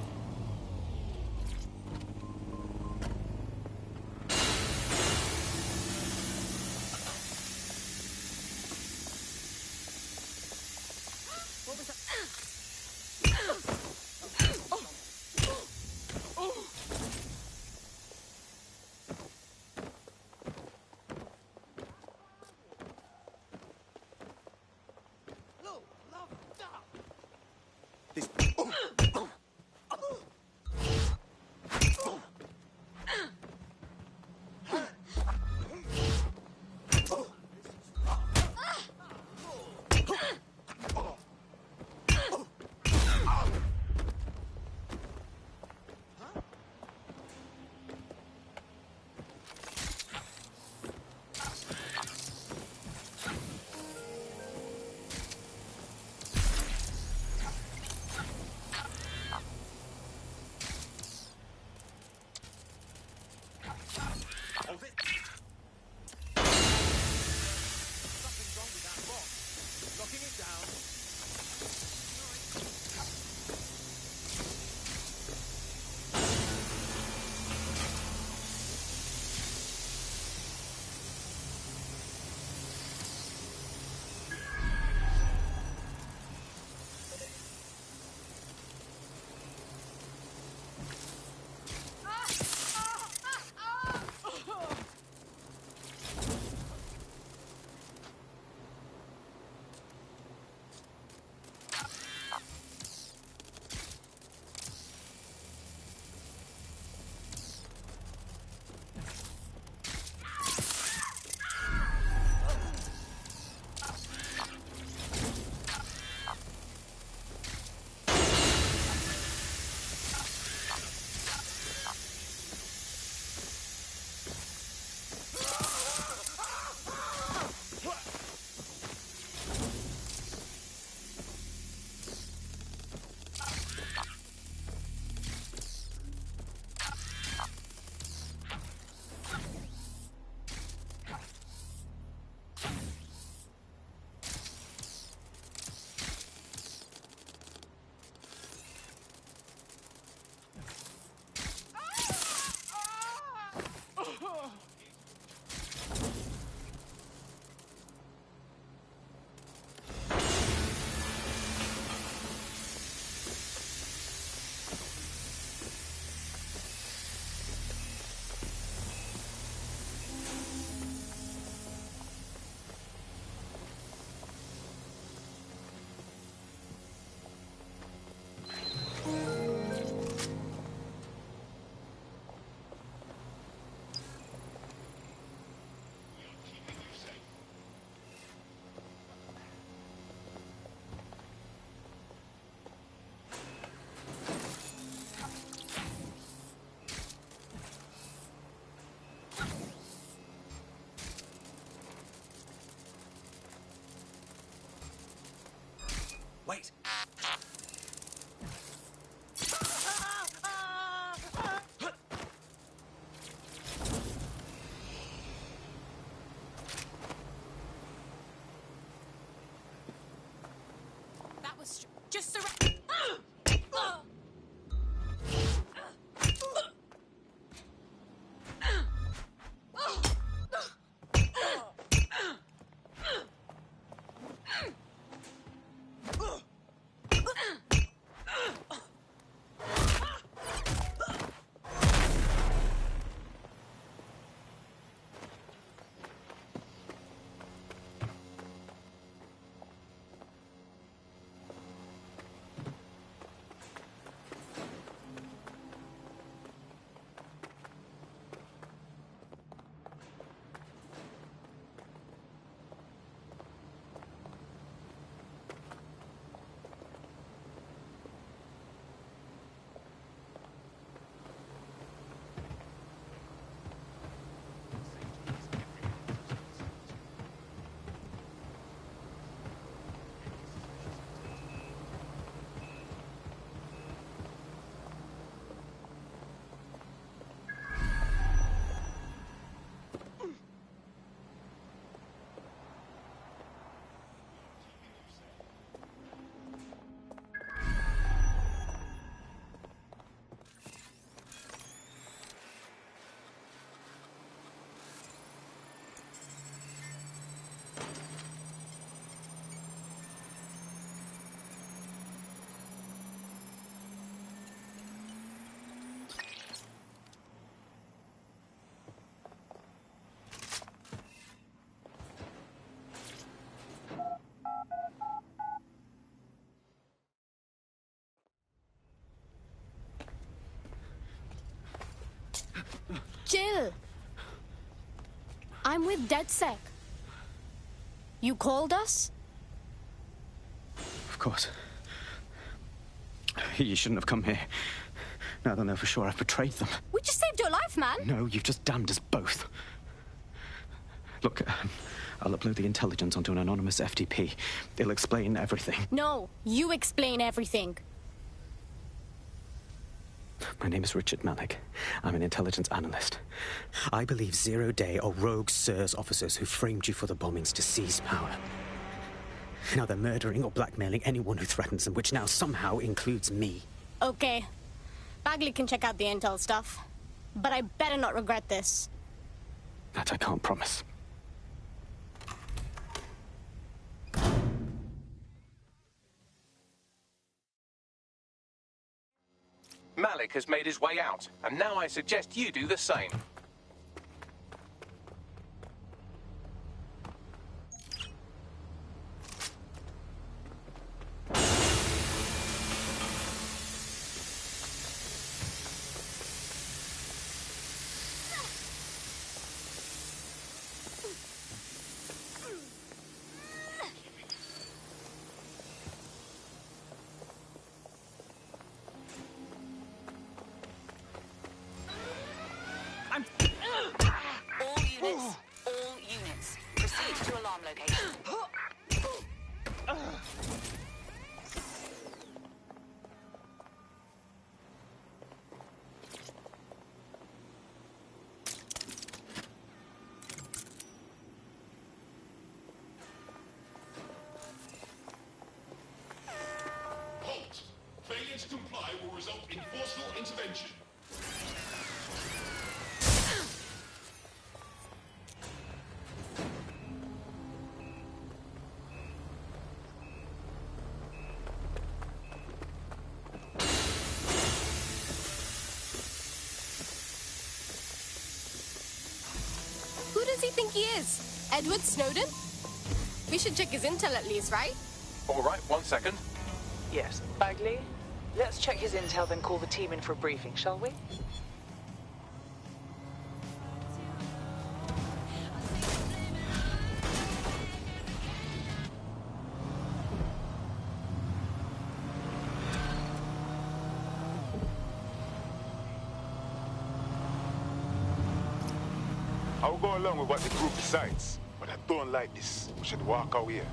Wait. That was just the Jill! I'm with DedSec. You called us? Of course. You shouldn't have come here. Now they'll know for sure I've betrayed them. We just saved your life, man! No, you've just damned us both. Look, I'll upload the intelligence onto an anonymous FTP. It'll explain everything. No, you explain everything. My name is Richard Malik. I'm an intelligence analyst. I believe Zero Day are rogue SIRS officers who framed you for the bombings to seize power. Now they're murdering or blackmailing anyone who threatens them, which now somehow includes me. Okay. Bagley can check out the intel stuff. But I better not regret this. That I can't promise. Malik has made his way out, and now I suggest you do the same. All units, proceed to alarm location. Halt! Failure to comply will result in forceful intervention. Who does he think he is? Edward Snowden? We should check his intel at least, right? All right, 1 second. Yes, Bagley. Let's check his intel, then call the team in for a briefing, shall we? I will go along with what the group decides, but I don't like this. We should walk out here.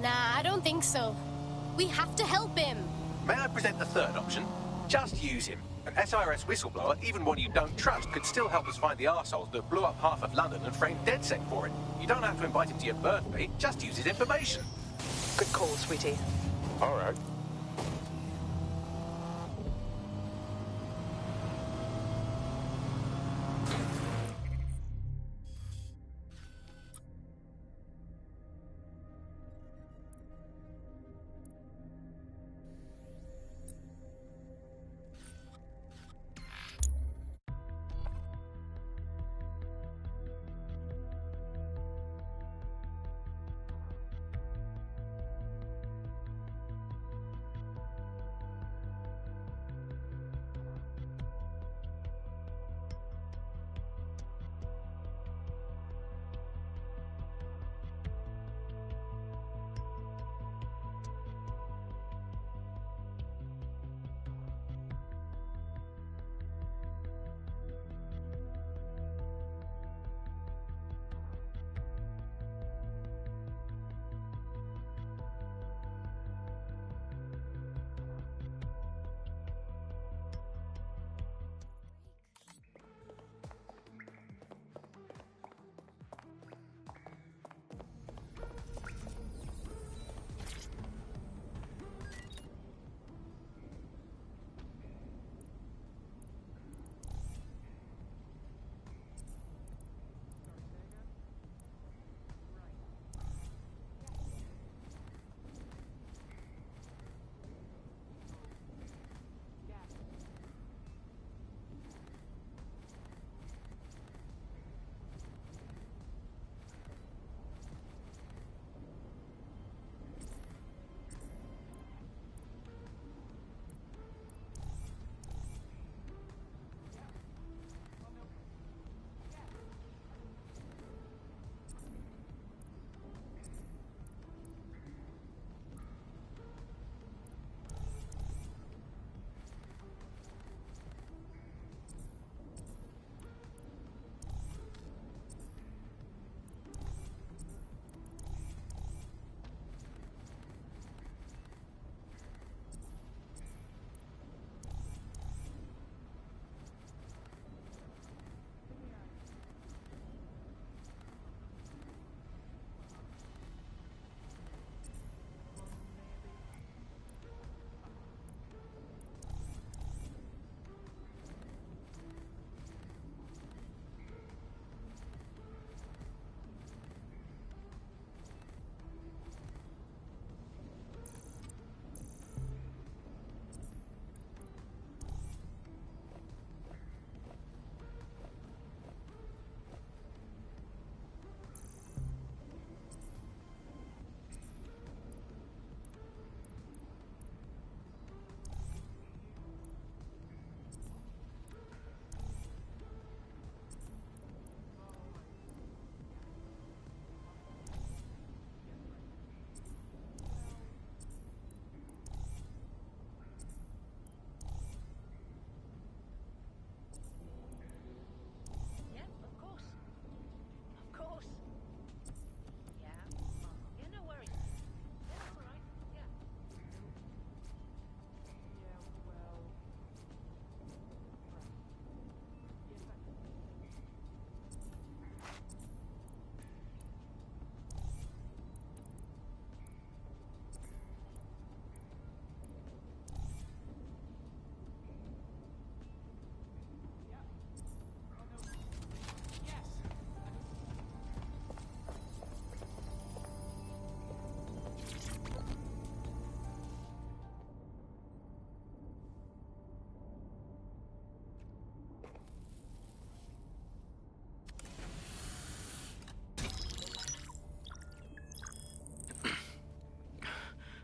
Nah, I don't think so. We have to help him. May I present the third option? Just use him. An SIRS whistleblower, even one you don't trust, could still help us find the arseholes that blew up half of London and framed DedSec for it. You don't have to invite him to your birthday, just use his information. Good call, sweetie. All right.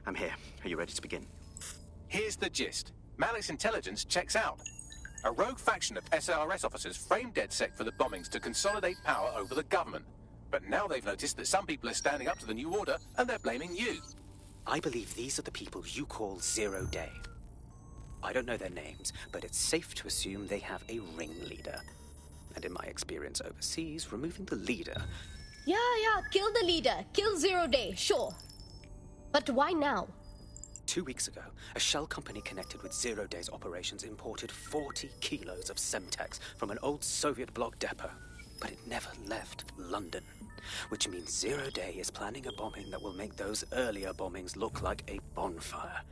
I'm here. Are you ready to begin? Here's the gist. Malik's intelligence checks out. A rogue faction of SIRS officers framed DedSec for the bombings to consolidate power over the government. But now they've noticed that some people are standing up to the new order, and they're blaming you. I believe these are the people you call Zero Day. I don't know their names, but it's safe to assume they have a ringleader. And in my experience overseas, removing the leader... Yeah, kill the leader. Kill Zero Day, sure. But why now? 2 weeks ago, a shell company connected with Zero Day's operations imported 40 kilos of Semtex from an old Soviet bloc depot. But it never left London, which means Zero Day is planning a bombing that will make those earlier bombings look like a bonfire.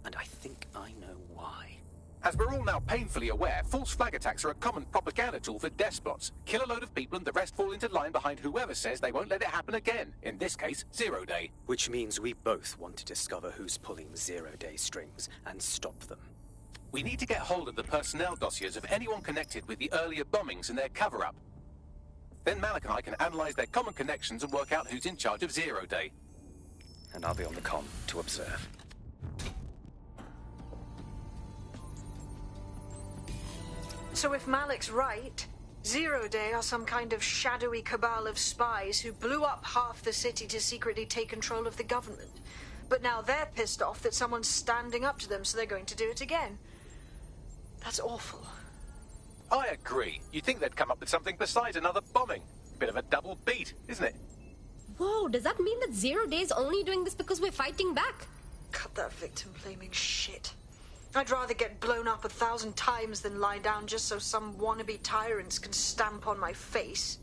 And I think I know why. As we're all now painfully aware, false flag attacks are a common propaganda tool for despots. Kill a load of people and the rest fall into line behind whoever says they won't let it happen again. In this case, Zero Day. Which means we both want to discover who's pulling Zero Day strings and stop them. We need to get hold of the personnel dossiers of anyone connected with the earlier bombings and their cover-up. Then Malik and I can analyze their common connections and work out who's in charge of Zero Day. And I'll be on the comm to observe. So if Malik's right, Zero Day are some kind of shadowy cabal of spies who blew up half the city to secretly take control of the government. But now they're pissed off that someone's standing up to them, so they're going to do it again. That's awful. I agree. You'd think they'd come up with something besides another bombing. Bit of a double beat, isn't it? Whoa, does that mean that Zero Day is only doing this because we're fighting back? Cut that victim-blaming shit. I'd rather get blown up 1,000 times than lie down just so some wannabe tyrants can stamp on my face.